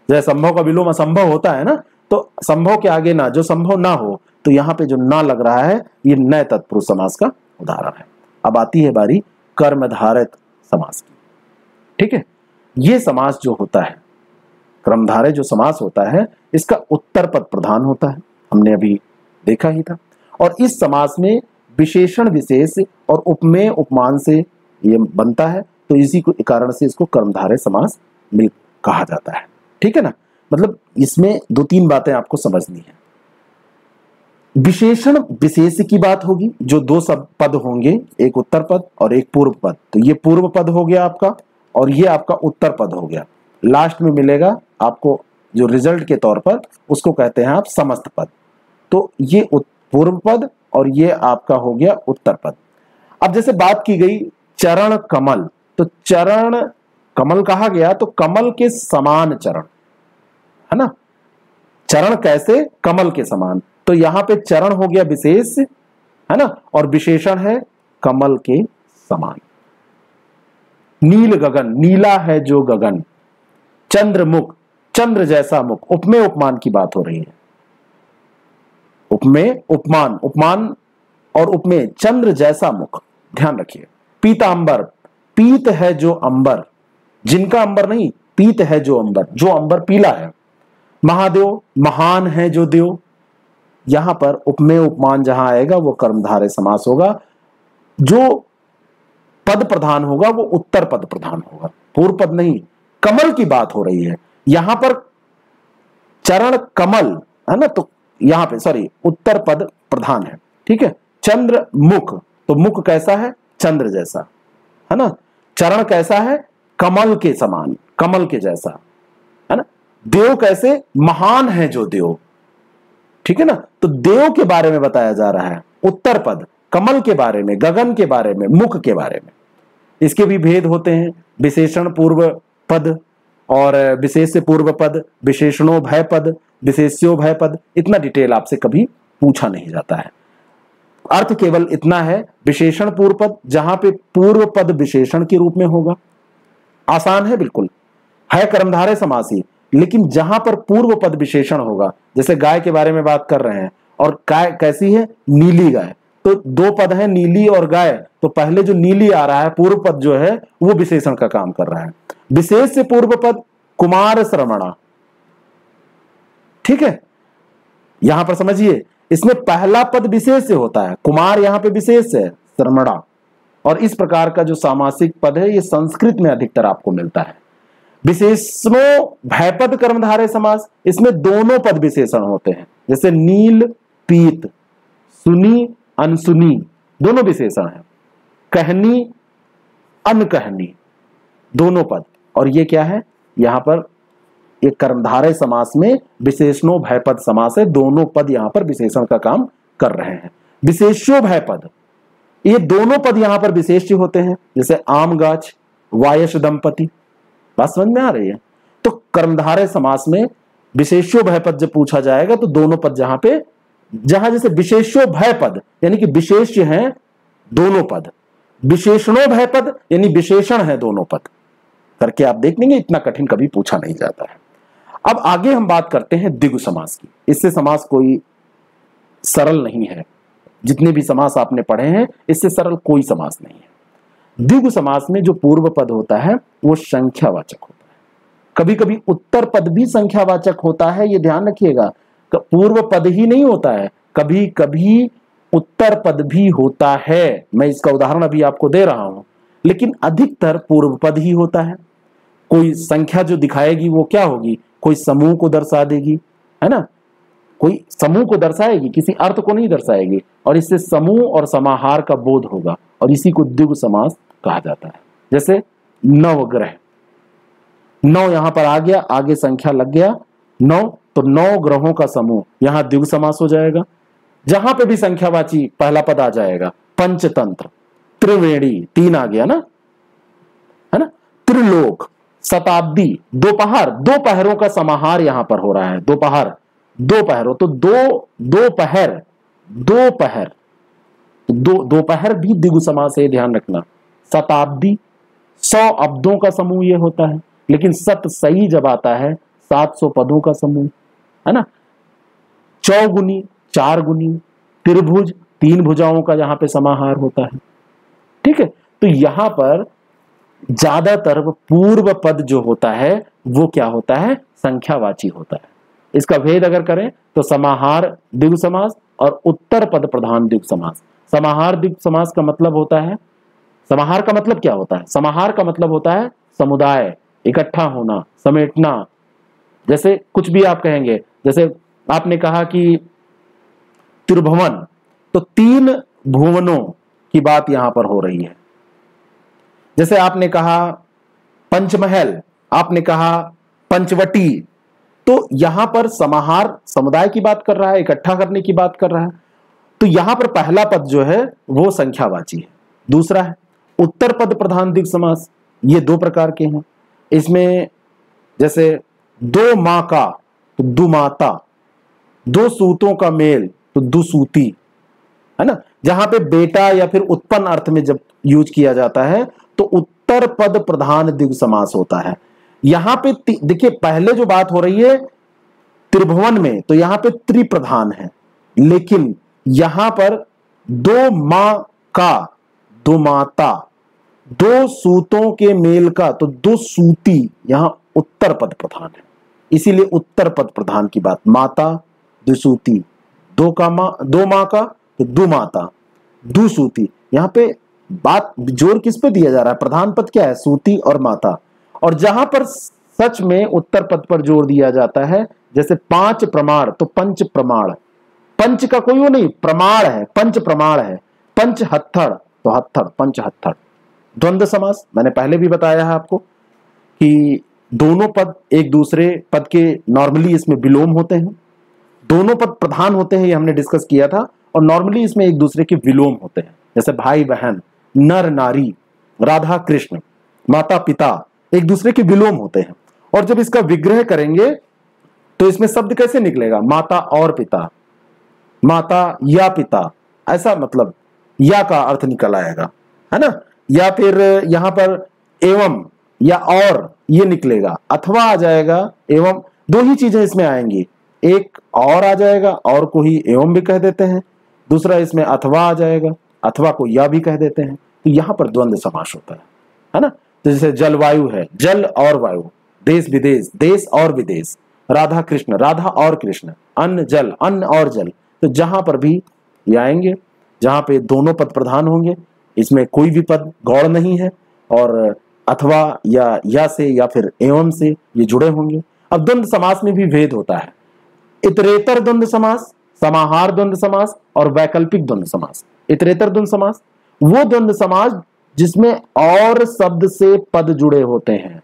जैसे संभव का विलोम असंभव होता है ना, तो संभव के आगे ना, जो संभव ना हो, तो यहां पे जो ना लग रहा है ये नए तत्पुरुष समास का उदाहरण है। अब आती है बारी कर्मधारय समास की। ठीक है, ये समास जो होता है, कर्मधारय जो समास होता है, इसका उत्तर पद प्रधान होता है, हमने अभी देखा ही था। और इस समास में विशेषण विशेष और उपमेय उपमान से ये बनता है, तो इसी को कारण से इसको कर्मधारय समास मिल कहा जाता है। ठीक है ना, मतलब इसमें दो तीन बातें आपको समझनी है। विशेषण विशेष की बात होगी, जो दो सब पद होंगे, एक उत्तर पद और एक पूर्व पद। तो ये पूर्व पद हो गया आपका, और ये आपका उत्तर पद हो गया। लास्ट में मिलेगा आपको जो रिजल्ट के तौर पर, उसको कहते हैं आप समस्त पद। तो ये पूर्व पद और ये आपका हो गया उत्तर पद। अब जैसे बात की गई चरण कमल, तो चरण कमल कहा गया, तो कमल के समान चरण, है ना, चरण कैसे, कमल के समान। तो यहां पे चरण हो गया विशेष, है ना, और विशेषण है कमल के समान। नील गगन, नीला है जो गगन। चंद्रमुख, चंद्र जैसा मुख। उपमेय उपमान की बात हो रही है, उपमेय उपमान, उपमान और उपमेय, चंद्र जैसा मुख, ध्यान रखिए। पीतांबर, पीत है जो अंबर, जिनका अंबर नहीं, पीत है जो अंबर, जो अंबर पीला है। महादेव, महान है जो देव। यहां पर उपमेय उपमान जहां आएगा वो कर्मधारय समास होगा। जो पद प्रधान होगा वो उत्तर पद प्रधान होगा, पूर्व पद नहीं। कमल की बात हो रही है यहां पर, चरण कमल है ना, तो यहां पे सॉरी उत्तर पद प्रधान है। ठीक है, चंद्र मुख, तो मुख कैसा है, चंद्र जैसा, है ना। चरण कैसा है, कमल के समान, कमल के जैसा, है ना। देव कैसे, महान है जो देव। ठीक है ना, तो देव के बारे में बताया जा रहा है। उत्तर पद कमल के बारे में, गगन के बारे में, मुख के बारे में। इसके भी भेद होते हैं, विशेषण पूर्व पद और विशेष पूर्व पद, विशेषणों भय पद, विशेष्यो भय पद। इतना डिटेल आपसे कभी पूछा नहीं जाता है। अर्थ केवल इतना है, विशेषण पूर्व पद, जहां पे पूर्व पद विशेषण के रूप में होगा, आसान है बिल्कुल, है कर्मधारय समासी। लेकिन जहां पर पूर्व पद विशेषण होगा, जैसे गाय के बारे में बात कर रहे हैं, और गाय कैसी है, नीली गाय, तो दो पद है नीली और गाय, तो पहले जो नीली आ रहा है पूर्व पद जो है वो विशेषण का काम कर रहा है। विशेष से पूर्व पद कुमार श्रवणा। ठीक है, यहां पर समझिए, इसमें पहला पद विशेष से होता है, कुमार यहां पे विशेष है, श्रमणा। और इस प्रकार का जो सामासिक पद है ये संस्कृत में अधिकतर आपको मिलता है। विशेषणों भयपद कर्मधारय समास, इसमें दोनों पद विशेषण होते हैं, जैसे नील पीत, सुनी अनसुनी, दोनों विशेषण है। कहनी अनकहनी, दोनों पद। और ये क्या है, यहां पर एक कर्मधारय समास में विशेषणों भयपद समास है, दोनों पद यहां पर विशेषण का काम कर रहे हैं। विशेष्यो भयपद, ये दोनों पद यहां पर विशेष्य होते हैं, जैसे आम गाछ, वायस दंपति। बात समझ में आ रही है। तो कर्मधारय समास में विशेष्यो भयपद जब पूछा जाएगा तो दोनों पद जहां पे, जहां जैसे विशेष्यो भयपद यानी कि विशेष्य हैं दोनों पद, विशेषणों भयपद यानी विशेषण है दोनों पद, करके आप देख लेंगे, इतना कठिन कभी पूछा नहीं जाता है। अब आगे हम बात करते हैं द्विगु समास की। इससे समास कोई सरल नहीं है, जितने भी समास आपने पढ़े हैं इससे सरल कोई समास नहीं है। द्विगु समास में जो पूर्व पद होता है वो संख्यावाचक होता है, कभी कभी उत्तर पद भी संख्यावाचक होता है, ये ध्यान रखिएगा। पूर्व पद ही नहीं होता है, कभी कभी उत्तर पद भी होता है। मैं इसका उदाहरण अभी आपको दे रहा हूं, लेकिन अधिकतर पूर्व पद ही होता है। कोई संख्या जो दिखाएगी वो क्या होगी, कोई समूह को दर्शा देगी, है ना, कोई समूह को दर्शाएगी, किसी अर्थ को नहीं दर्शाएगी, और इससे समूह और समाहार का बोध होगा, और इसी को द्विगु समास कहा जाता है। जैसे नवग्रह, 9 यहां पर आ गया, आगे संख्या लग गया 9, तो 9 ग्रहों का समूह, यहां द्विगु समास हो जाएगा। जहां पे भी संख्यावाची पहला पद आ जाएगा, पंचतंत्र, त्रिवेणी, 3 आ गया ना, है ना, त्रिलोक, शताब्दी, दोपहर, 2 पहरों का समाहार यहां पर हो रहा है, दोपहर, 2 पहरों, तो दोपहर, दोपहर भी द्विगु समास है, ध्यान रखना। शताब्दी, 100 अब्दों का समूह ये होता है, लेकिन सत सही जब आता है 700 पदों का समूह, है ना। चौगुनी, 4 गुनी, त्रिभुज, 3 भुजाओं का यहां पे समाहार होता है, ठीक है। तो यहां पर ज्यादातर पूर्व पद जो होता है वो क्या होता है, संख्यावाची होता है। इसका भेद अगर करें तो समाहार द्विगु समास और उत्तर पद प्रधान द्विगु समास। समाहार द्विगु समास का मतलब होता है, समाहार का मतलब क्या होता है, समाहार का मतलब होता है समुदाय, इकट्ठा होना, समेटना। जैसे कुछ भी आप कहेंगे, जैसे आपने कहा कि त्रिभुवन, तो 3 भुवनों की बात यहां पर हो रही है। जैसे आपने कहा पंचमहल, आपने कहा पंचवटी, तो यहां पर समाहार समुदाय की बात कर रहा है, इकट्ठा करने की बात कर रहा है। तो यहां पर पहला पद जो है वो संख्यावाची है। दूसरा है उत्तर पद प्रधान द्विगु समास, ये 2 प्रकार के हैं। इसमें जैसे 2 मां का तो दुमाता, 2 सूतों का मेल तो दुसूती, है ना। जहां पे बेटा या फिर उत्पन्न अर्थ में जब यूज किया जाता है तो उत्तर पद प्रधान द्विगु समास होता है। यहां पे देखिए पहले जो बात हो रही है त्रिभुवन में, तो यहां पे त्रिप्रधान है, लेकिन यहां पर 2 मां का, 2 माता, 2 सूतों के मेल का तो 2 सूती, यहां उत्तर पद प्रधान है, इसीलिए उत्तर पद प्रधान की बात। माता, दुसूती, 2 मां का तो दुमाता, दुसूती। यहां पे बात जोर किस पे दिया जा रहा है, प्रधान पद क्या है, सूती और माता। और जहां पर सच में उत्तर पद पर जोर दिया जाता है, जैसे 5 प्रमाण तो पंच प्रमाण, पंच का कोई वो नहीं, प्रमाण है, पंच प्रमाण है। पंच हत्थड़ तो हत्थड़, पंच हत्थड़। द्वंद्व समास मैंने पहले भी बताया है आपको कि दोनों पद एक दूसरे पद के नॉर्मली इसमें विलोम होते हैं, दोनों पद प्रधान होते हैं, ये हमने डिस्कस किया था, और नॉर्मली इसमें एक दूसरे के विलोम होते हैं। जैसे भाई बहन, नर नारी, राधा कृष्ण, माता पिता, एक दूसरे के विलोम होते हैं। और जब इसका विग्रह करेंगे तो इसमें शब्द कैसे निकलेगा, माता और पिता, माता या पिता, ऐसा मतलब या का अर्थ निकल आएगा, है ना। या फिर यहां पर एवं या और ये निकलेगा, अथवा आ जाएगा, एवं, 2 ही चीजें इसमें आएंगी, एक और आ जाएगा, और को ही एवं भी कह देते हैं, दूसरा इसमें अथवा आ जाएगा, अथवा को या भी कह देते हैं। तो यहां पर द्वंद्व समास होता है ना। तो जैसे जलवायु है, जल और वायु, देश विदेश, देश और विदेश, राधा कृष्ण, राधा और कृष्ण, अन्न जल, अन्न और जल। तो जहां पर भी ये आएंगे, जहां पे दोनों पद प्रधान होंगे, इसमें कोई भी पद गौड़ नहीं है, और अथवा या से या फिर एवं से ये जुड़े होंगे। अब द्वंद्व समास में भी भेद होता है, इतरेतर द्वंद्व समास, समाहार द्वंद्व समास और वैकल्पिक द्वंद्व समास। इतरेतर द्वंद्व समास वो द्वंद्व समास जिसमें और शब्द से पद जुड़े होते हैं,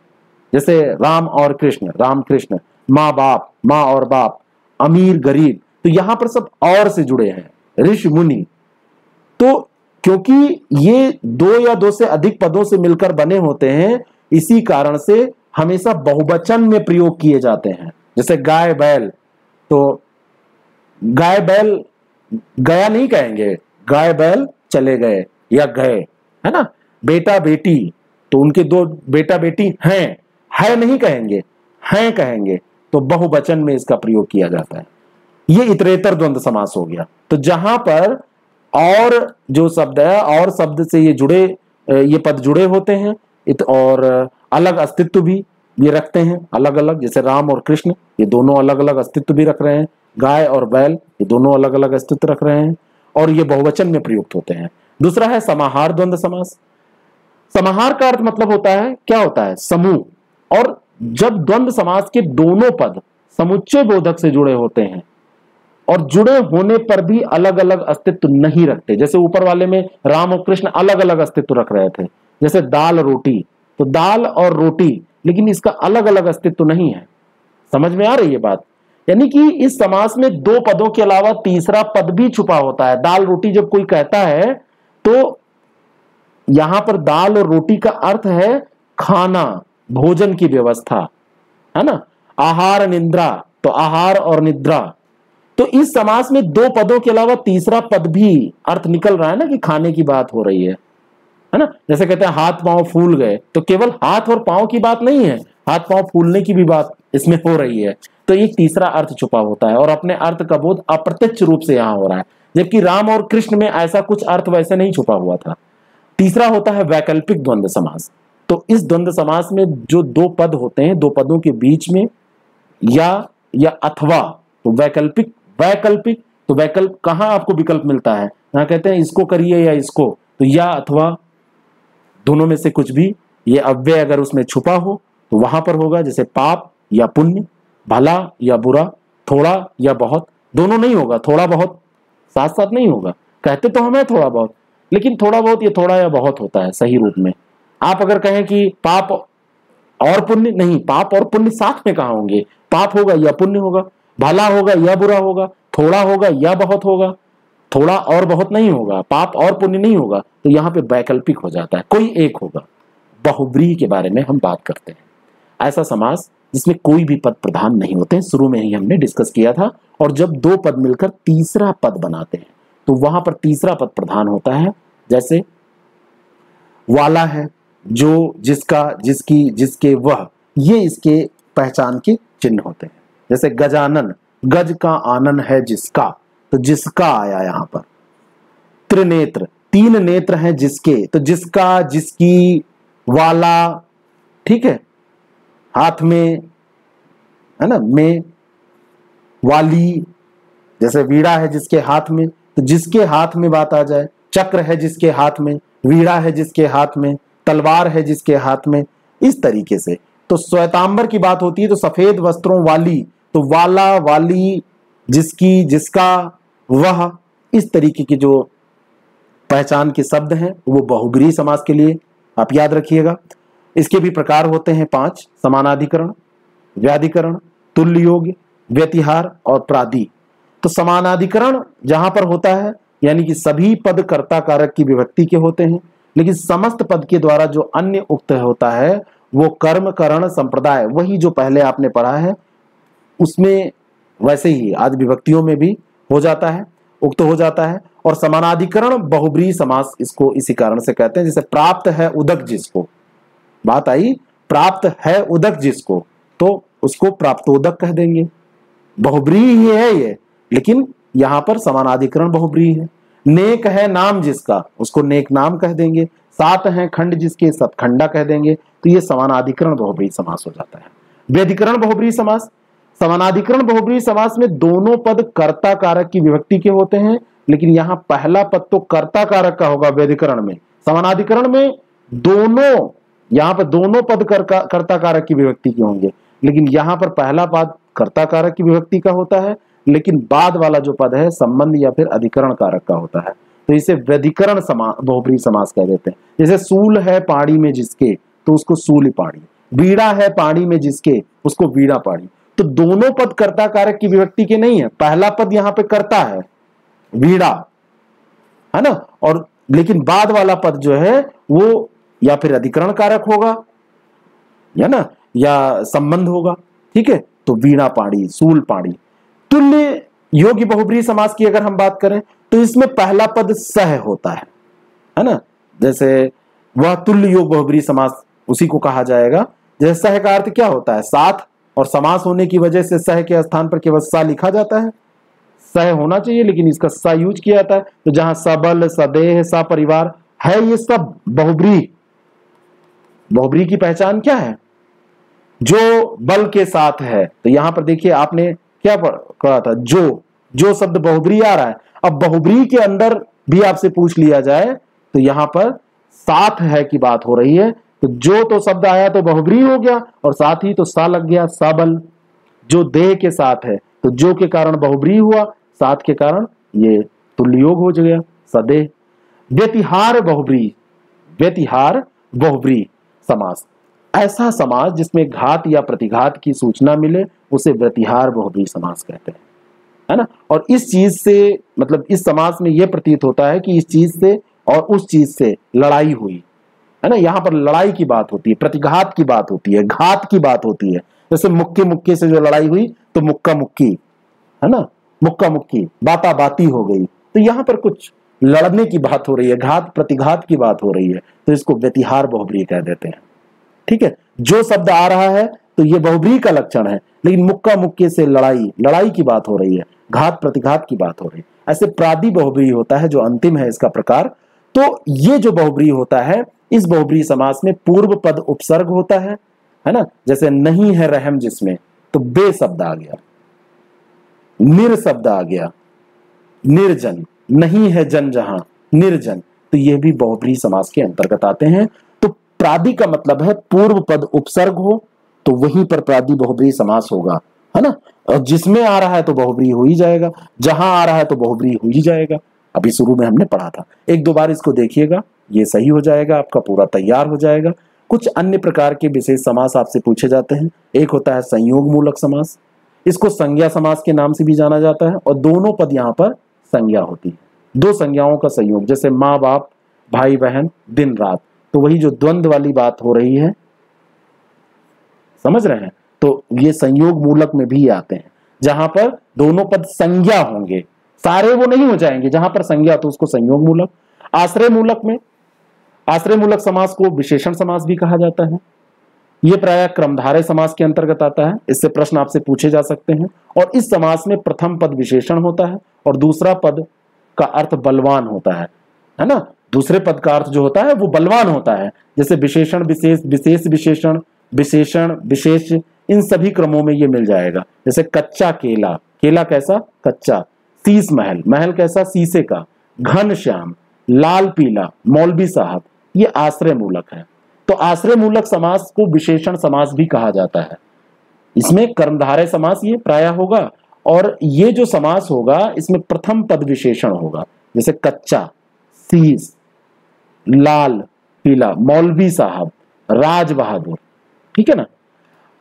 जैसे राम और कृष्ण, राम कृष्ण, माँ बाप, माँ और बाप, अमीर गरीब, तो यहां पर सब और से जुड़े हैं, ऋषि मुनि। तो क्योंकि ये 2 या 2 से अधिक पदों से मिलकर बने होते हैं, इसी कारण से हमेशा बहुवचन में प्रयोग किए जाते हैं। जैसे गाय बैल, तो गाय बैल गया नहीं कहेंगे, गाय बैल चले गए या गए, है ना। बेटा बेटी, तो उनके 2 बेटा बेटी हैं, है नहीं कहेंगे, हैं कहेंगे, तो बहुवचन में इसका प्रयोग किया जाता है। ये इतरेतर द्वंद्व समास हो गया। तो जहां पर और जो शब्द है, और शब्द से ये जुड़े, ये पद जुड़े होते हैं, और अलग अस्तित्व भी ये रखते हैं, अलग अलग, जैसे राम और कृष्ण ये दोनों अलग अलग अस्तित्व भी रख रहे हैं, गाय और बैल ये दोनों अलग अलग अस्तित्व रख रहे हैं, और ये बहुवचन में प्रयुक्त होते हैं। दूसरा है समाहार द्वंद्व समास। समाहार का अर्थ मतलब होता है, क्या होता है, समूह। और जब द्वंद्व समास के दोनों पद समुच्चय बोधक से जुड़े होते हैं, और जुड़े होने पर भी अलग अलग अस्तित्व नहीं रखते। जैसे ऊपर वाले में राम और कृष्ण अलग अलग अस्तित्व रख रहे थे, जैसे दाल रोटी, तो दाल और रोटी, लेकिन इसका अलग अलग अस्तित्व नहीं है। समझ में आ रही है बात? यानी कि इस समास में दो पदों के अलावा तीसरा पद भी छुपा होता है। दाल रोटी जब कोई कहता है तो यहां पर दाल और रोटी का अर्थ है खाना, भोजन की व्यवस्था, है ना। आहार निद्रा, तो आहार और निद्रा। तो इस समास में दो पदों के अलावा तीसरा पद भी अर्थ निकल रहा है ना, कि खाने की बात हो रही है ना। जैसे कहते हैं हाथ पांव फूल गए, तो केवल हाथ और पांव की बात नहीं है, हाथ पांव फूलने की भी बात इसमें हो रही है। तो एक तीसरा अर्थ छुपा होता है और अपने अर्थ का बोध अप्रत्यक्ष रूप से यहां हो रहा है, जबकि राम और कृष्ण में ऐसा कुछ अर्थ वैसे नहीं छुपा हुआ था। तीसरा होता है वैकल्पिक द्वंद्व समास। तो इस द्वंद्व समास में जो दो पद होते हैं, दो पदों के बीच में या अथवा, तो वैकल्पिक, वैकल्पिक, तो वैकल्प कहां आपको विकल्प मिलता है? यहां कहते हैं इसको करिए या इसको, तो या अथवा दोनों में से कुछ भी, ये अव्यय अगर उसमें छुपा हो तो वहां पर होगा। जैसे पाप या पुण्य, भला या बुरा, थोड़ा या बहुत, दोनों नहीं होगा। थोड़ा बहुत साथ साथ नहीं होगा। कहते तो हमें थोड़ा बहुत, लेकिन थोड़ा बहुत ये थोड़ा या बहुत होता है सही रूप में। आप अगर कहें कि पाप और पुण्य, नहीं, पाप और पुण्य साथ में कहां होंगे? पाप होगा या पुण्य होगा, भला होगा या बुरा होगा, थोड़ा होगा या बहुत होगा, थोड़ा और बहुत नहीं होगा, पाप और पुण्य नहीं होगा। तो यहां पे वैकल्पिक हो जाता है, कोई एक होगा। बहुब्रीहि के बारे में हम बात करते हैं, ऐसा समास जिसमें कोई भी पद प्रधान नहीं होते हैं। शुरू में ही हमने डिस्कस किया था। और जब दो पद मिलकर तीसरा पद बनाते हैं तो वहां पर तीसरा पद प्रधान होता है। जैसे वाला है, जो, जिसका, जिसकी, जिसके, वह, ये इसके पहचान के चिन्ह होते हैं। जैसे गजानन, गज का आनन है जिसका, तो जिसका आया यहां पर। त्रिनेत्र, तीन नेत्र हैं जिसके, तो जिसका, जिसकी, वाला, ठीक है, हाथ में, है ना, में, वाली। जैसे वीणा है जिसके हाथ में, तो जिसके हाथ में बात आ जाए। चक्र है जिसके हाथ में, वीणा है जिसके हाथ में, तलवार है जिसके हाथ में, इस तरीके से। तो श्वेतांबर की बात होती है तो सफेद वस्त्रों वाली, तो वाला, वाली, जिसकी, जिसका, वह, इस तरीके की जो पहचान के शब्द हैं वो बहुब्रीहि समास के लिए आप याद रखिएगा। इसके भी प्रकार होते हैं 5: समानाधिकरण, व्याधिकरण, तुल्य योग्य, व्यतिहार और प्रादि। तो समानाधिकरण जहां पर होता है यानी कि सभी पद कर्ता कारक की विभक्ति के होते हैं, लेकिन समस्त पद के द्वारा जो अन्य उक्त होता है वो कर्म, करण, संप्रदाय, वही जो पहले आपने पढ़ा है उसमें वैसे ही आज विभक्तियों में भी हो जाता है, उक्त हो जाता है। और समानाधिकरण बहुब्रीहि समास इसको इसी कारण से कहते हैं। जैसे प्राप्त है उदक जिसको, बात आई, प्राप्त है उदक जिसको, तो उसको प्राप्तोदक कह देंगे। बहुब्रीहि ही है ये, लेकिन यहां पर समानाधिकरण बहुब्रीहि है। नेक है नाम जिसका, उसको नेक नाम कह देंगे। सात हैं खंड जिसके, सतखंडा कह देंगे। तो ये समानाधिकरण बहुब्रीहि समास हो जाता है। व्यधिकरण बहुब्रीहि समास, समानाधिकरण बहुब्रीहि समास में दोनों पद कर्ता कारक की विभक्ति के होते हैं, लेकिन यहां पहला पद तो कर्ता कारक का होगा व्यधिकरण में। समानाधिकरण में दोनों, यहां पर दोनों पद कर्ता कारक की विभक्ति के होंगे, लेकिन यहां पर पहला पद कर्ता कारक की विभक्ति का होता है, लेकिन बाद वाला जो पद है संबंध या फिर अधिकरण कारक का होता है। तो इसे व्यधिकरण बहुब्रीहि समास कह देते हैं। जैसे सूल है पाड़ी में जिसके, तो उसको सूल पाड़ी। वीणा है पाड़ी में जिसके, उसको वीणा पाड़ी। तो दोनों पद कर्ता कारक की विभक्ति के नहीं है, पहला पद यहां पे कर्ता है वीणा, है ना, और लेकिन बाद वाला पद जो है वो या फिर अधिकरण कारक होगा, या ना, या संबंध होगा, ठीक है। तो वीणा पाड़ी, सूल पाड़ी। तुल्य योग्य बहुब्रीहि समास की अगर हम बात करें तो इसमें पहला पद सह होता है ना। जैसे वह तुल्य योग बहुब्रीहि समास उसी को कहा जाएगा। जैसे सह का अर्थ क्या होता है? साथ, और समास होने की वजह से सह के स्थान पर केवल सा लिखा जाता है। सह होना चाहिए लेकिन इसका सा यूज किया जाता है। तो जहां सबल, सदेह, सपरिवार है, ये सब बहुब्रीहि। बहुब्रीहि की पहचान क्या है? जो बल के साथ है। तो यहां पर देखिए आपने क्या कहा था, जो शब्द बहुब्रीहि आ रहा है। अब बहुब्रीहि के अंदर भी आपसे पूछ लिया जाए तो यहां पर साथ है की बात हो रही है, तो जो तो शब्द आया तो बहुब्रीहि हो गया और साथ ही तो सा लग गया, सबल। जो देह के साथ है तो जो के कारण बहुब्रीहि हुआ, साथ के कारण ये तुल्य योग हो गया सदेह। व्यतिहार बहुब्रीहि, व्यतिहार बहुब्रीहि समास, ऐसा समास जिसमें घात या प्रतिघात की सूचना मिले उसे व्यतिहार बहुब्रीहि समास कहते हैं, है ना। और इस चीज से मतलब इस समास में यह प्रतीत होता है कि इस चीज से और उस चीज से लड़ाई हुई, है ना। यहां पर लड़ाई की बात होती है, प्रतिघात की बात होती है, घात की बात होती है। जैसे मुक्के मुक्के से जो लड़ाई हुई तो मुक्का मुक्की, है ना, मुक्का मुक्की, बाता बाती हो गई। तो यहां पर कुछ लड़ने की बात हो रही है, घात प्रतिघात की बात हो रही है, तो इसको व्यतिहार बहुब्रीहि कह देते हैं। ठीक है, जो शब्द आ रहा है तो ये बहुब्रीहि का लक्षण है, लेकिन मुक्का मुक्के से लड़ाई, लड़ाई की बात हो रही है, घात प्रतिघात की बात हो रही है। ऐसे प्रादि बहुब्रीहि होता है जो अंतिम है इसका प्रकार। तो ये जो बहुब्रीहि होता है, इस बहुब्रीहि समास में पूर्व पद उपसर्ग होता है ना। जैसे नहीं है रहम जिसमें, तो बे शब्द आ गया, निर शब्द आ गया, निर्जन, नहीं है जन जहां, निर्जन, तो ये भी बहुब्रीहि समास के अंतर्गत आते हैं। तो प्रादि का मतलब है पूर्व पद उपसर्ग हो, तो वहीं पर प्रादि बहुब्रीहि समास होगा, है ना। और जिसमें आ रहा है तो बहुब्रीहि हो ही जाएगा, जहां आ रहा है तो बहुब्रीहि हो ही जाएगा। अभी शुरू में हमने पढ़ा था, एक दो बार इसको देखिएगा, ये सही हो जाएगा, आपका पूरा तैयार हो जाएगा। कुछ अन्य प्रकार के विशेष समास आपसे पूछे जाते हैं। एक होता है संयोग मूलक समास, इसको संज्ञा समास के नाम से भी जाना जाता है, और दोनों पद यहां पर संज्ञा होती है, दो संज्ञाओं का संयोग, जैसे माँ बाप, भाई बहन, दिन रात। तो वही जो द्वंद्व वाली बात हो रही है, समझ रहे हैं, तो ये संयोग मूलक में भी आते हैं, जहां पर दोनों पद संज्ञा होंगे, सारे वो नहीं हो जाएंगे, जहां पर संज्ञा तो उसको संयोग मूलक। आश्रय मूलक में, आश्रय मूलक समास को विशेषण समास भी कहा जाता है। यह प्रायः क्रमधारय समास के अंतर्गत आता है, इससे प्रश्न आपसे पूछे जा सकते हैं। और इस समास में प्रथम पद विशेषण होता है और दूसरा पद का अर्थ बलवान होता है ना। दूसरे पद का अर्थ जो होता है वो बलवान होता है, जैसे विशेषण विशेष, विशेष विशेषण, विशेषण विशेष, इन सभी क्रमों में ये मिल जाएगा। जैसे कच्चा केला, केला कैसा, कच्चा। शीश महल, महल कैसा, शीशे का। घन श्याम, लाल पीला, मौलवी साहब, ये आश्रय मूलक है। तो आश्रय मूलक समास को विशेषण समास भी कहा जाता है। इसमें कर्मधारय समास ये प्रायः होगा, और ये जो समास होगा इसमें प्रथम पद विशेषण होगा, जैसे कच्चा, शीश, लाल पीला, मौलवी साहब, राज बहादुर, ठीक है ना।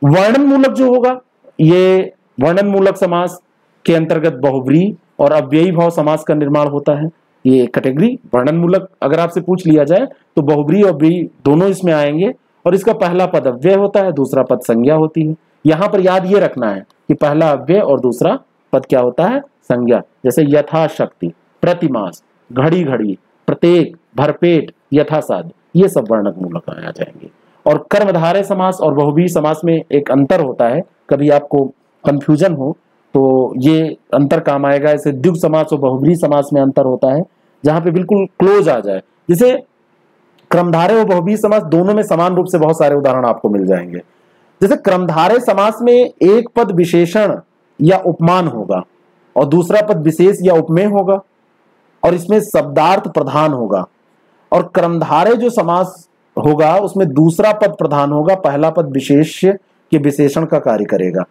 वर्णन मूलक जो होगा, ये वर्णन मूलक समास के अंतर्गत बहुव्रीहि और अव्ययी भाव समास का निर्माण होता है। ये कैटेगरी वर्णन मूलक अगर आपसे पूछ लिया जाए तो बहुव्रीहि और अव्ययी दोनों इसमें आएंगे, और इसका पहला पद अव्यय होता है, दूसरा पद संज्ञा होती है। यहां पर याद ये रखना है कि पहला अव्यय और दूसरा पद क्या होता है, संज्ञा। जैसे यथाशक्ति, प्रतिमास, घड़ी घड़ी, प्रत्येक, भरपेट, यथासाध्य, ये सब वर्णक मूलक आ जाएंगे। और कर्मधारय समास और बहुव्रीहि समास में एक अंतर होता है, कभी आपको कंफ्यूजन हो तो ये अंतर काम आएगा। ऐसे द्विगु समास और बहुव्रीहि समास में अंतर होता है, जहां पे बिल्कुल क्लोज आ जाए। जैसे क्रमधारय और बहुव्रीहि समास दोनों में समान रूप से बहुत सारे उदाहरण आपको मिल जाएंगे। जैसे क्रमधारय समास में एक पद विशेषण या उपमान होगा और दूसरा पद विशेष या उपमेय होगा, और इसमें शब्दार्थ प्रधान होगा। और कर्मधारय जो समास होगा उसमें दूसरा पद प्रधान होगा, पहला पद विशेष्य के विशेषण का कार्य करेगा,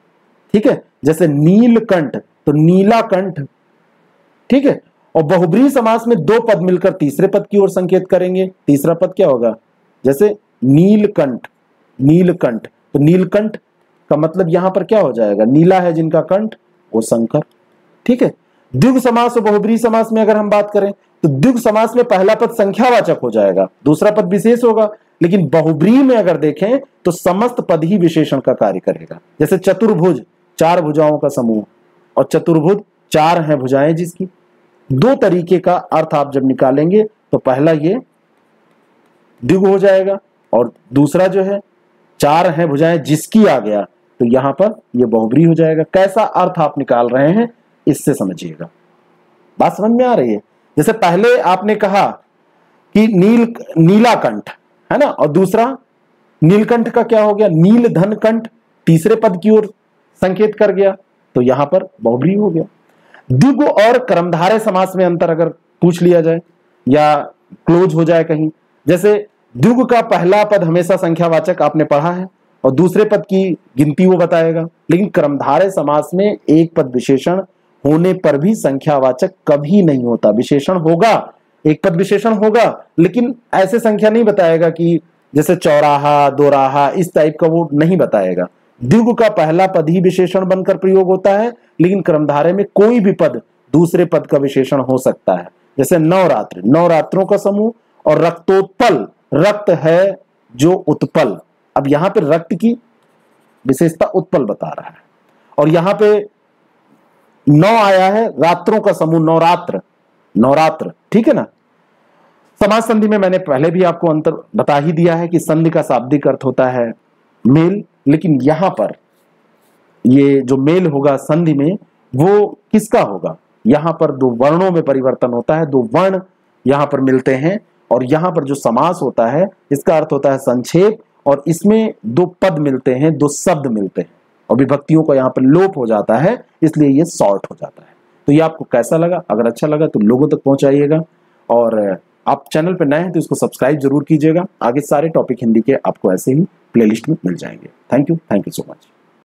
ठीक है। जैसे नीलकंठ, तो नीलाकंठ, ठीक है। और बहुव्रीहि समास में दो पद मिलकर तीसरे पद की ओर संकेत करेंगे, तीसरा पद क्या होगा, जैसे नीलकंठ, नीलकंठ, तो नीलकंठ का मतलब यहां पर क्या हो जाएगा, नीला है जिनका कंठ वो शंकर, ठीक है। द्विगु समास और बहुव्रीहि समास में अगर हम बात करें तो द्विगु समास में पहला पद संख्यावाचक हो जाएगा, दूसरा पद विशेष होगा। लेकिन बहुव्रीहि में अगर देखें तो समस्त पद ही विशेषण का कार्य करेगा। जैसे चतुर्भुज, चार भुजाओं का समूह, और चतुर्भुज चार हैं भुजाएं जिसकी। दो तरीके का अर्थ आप जब निकालेंगे तो पहला ये द्विगु हो जाएगा, और दूसरा जो है चार हैं भुजाएं जिसकी आ गया तो यहां पर ये बहुव्रीहि हो जाएगा। कैसा अर्थ आप निकाल रहे हैं इससे समझिएगा, बात समझ में आ रही है। जैसे पहले आपने कहा कि नीलाकंठ, है ना, और दूसरा नीलकंठ का क्या हो गया, नील धन कंठ, तीसरे पद की ओर संकेत कर गया, तो यहां पर बहुव्रीहि हो गया। द्विगु और कर्मधारय समास में अंतर अगर पूछ लिया जाए या क्लोज हो जाए कहीं, जैसे द्विगु का पहला पद हमेशा संख्यावाचक आपने पढ़ा है और दूसरे पद की गिनती वो बताएगा, लेकिन कर्मधारय समास में एक पद विशेषण होने पर भी संख्यावाचक कभी नहीं होता। विशेषण होगा, एक पद विशेषण होगा, लेकिन ऐसे संख्या नहीं बताएगा कि जैसे चौराहा, दोराहा, इस टाइप का वो नहीं बताएगा। द्विगु का पहला पद ही विशेषण बनकर प्रयोग होता है, लेकिन क्रमधारय में कोई भी पद दूसरे पद का विशेषण हो सकता है। जैसे नवरात्र, नवरात्रों का समूह, और रक्तोत्पल, रक्त है जो उत्पल। अब यहां पे रक्त की विशेषता उत्पल बता रहा है, और यहां पे नौ आया है, रात्रों का समूह, नवरात्र, नवरात्र, ठीक है ना। समास संधि में मैंने पहले भी आपको अंतर बता ही दिया है कि संधि का शाब्दिक अर्थ होता है मेल, लेकिन यहां पर ये जो मेल होगा संधि में वो किसका होगा, यहां पर दो वर्णों में परिवर्तन होता है, दो वर्ण यहां पर मिलते हैं, और यहां पर जो समास होता है इसका अर्थ होता है संक्षेप, और इसमें दो पद मिलते हैं, दो शब्द मिलते हैं, और विभक्तियों का यहां पर लोप हो जाता है, इसलिए ये शॉर्ट हो जाता है। तो ये आपको कैसा लगा? अगर अच्छा लगा तो लोगों तक पहुंचाइएगा, और आप चैनल पर नए हैं तो इसको सब्सक्राइब जरूर कीजिएगा। आगे सारे टॉपिक हिंदी के आपको ऐसे ही प्लेलिस्ट में मिल जाएंगे। Thank you so much.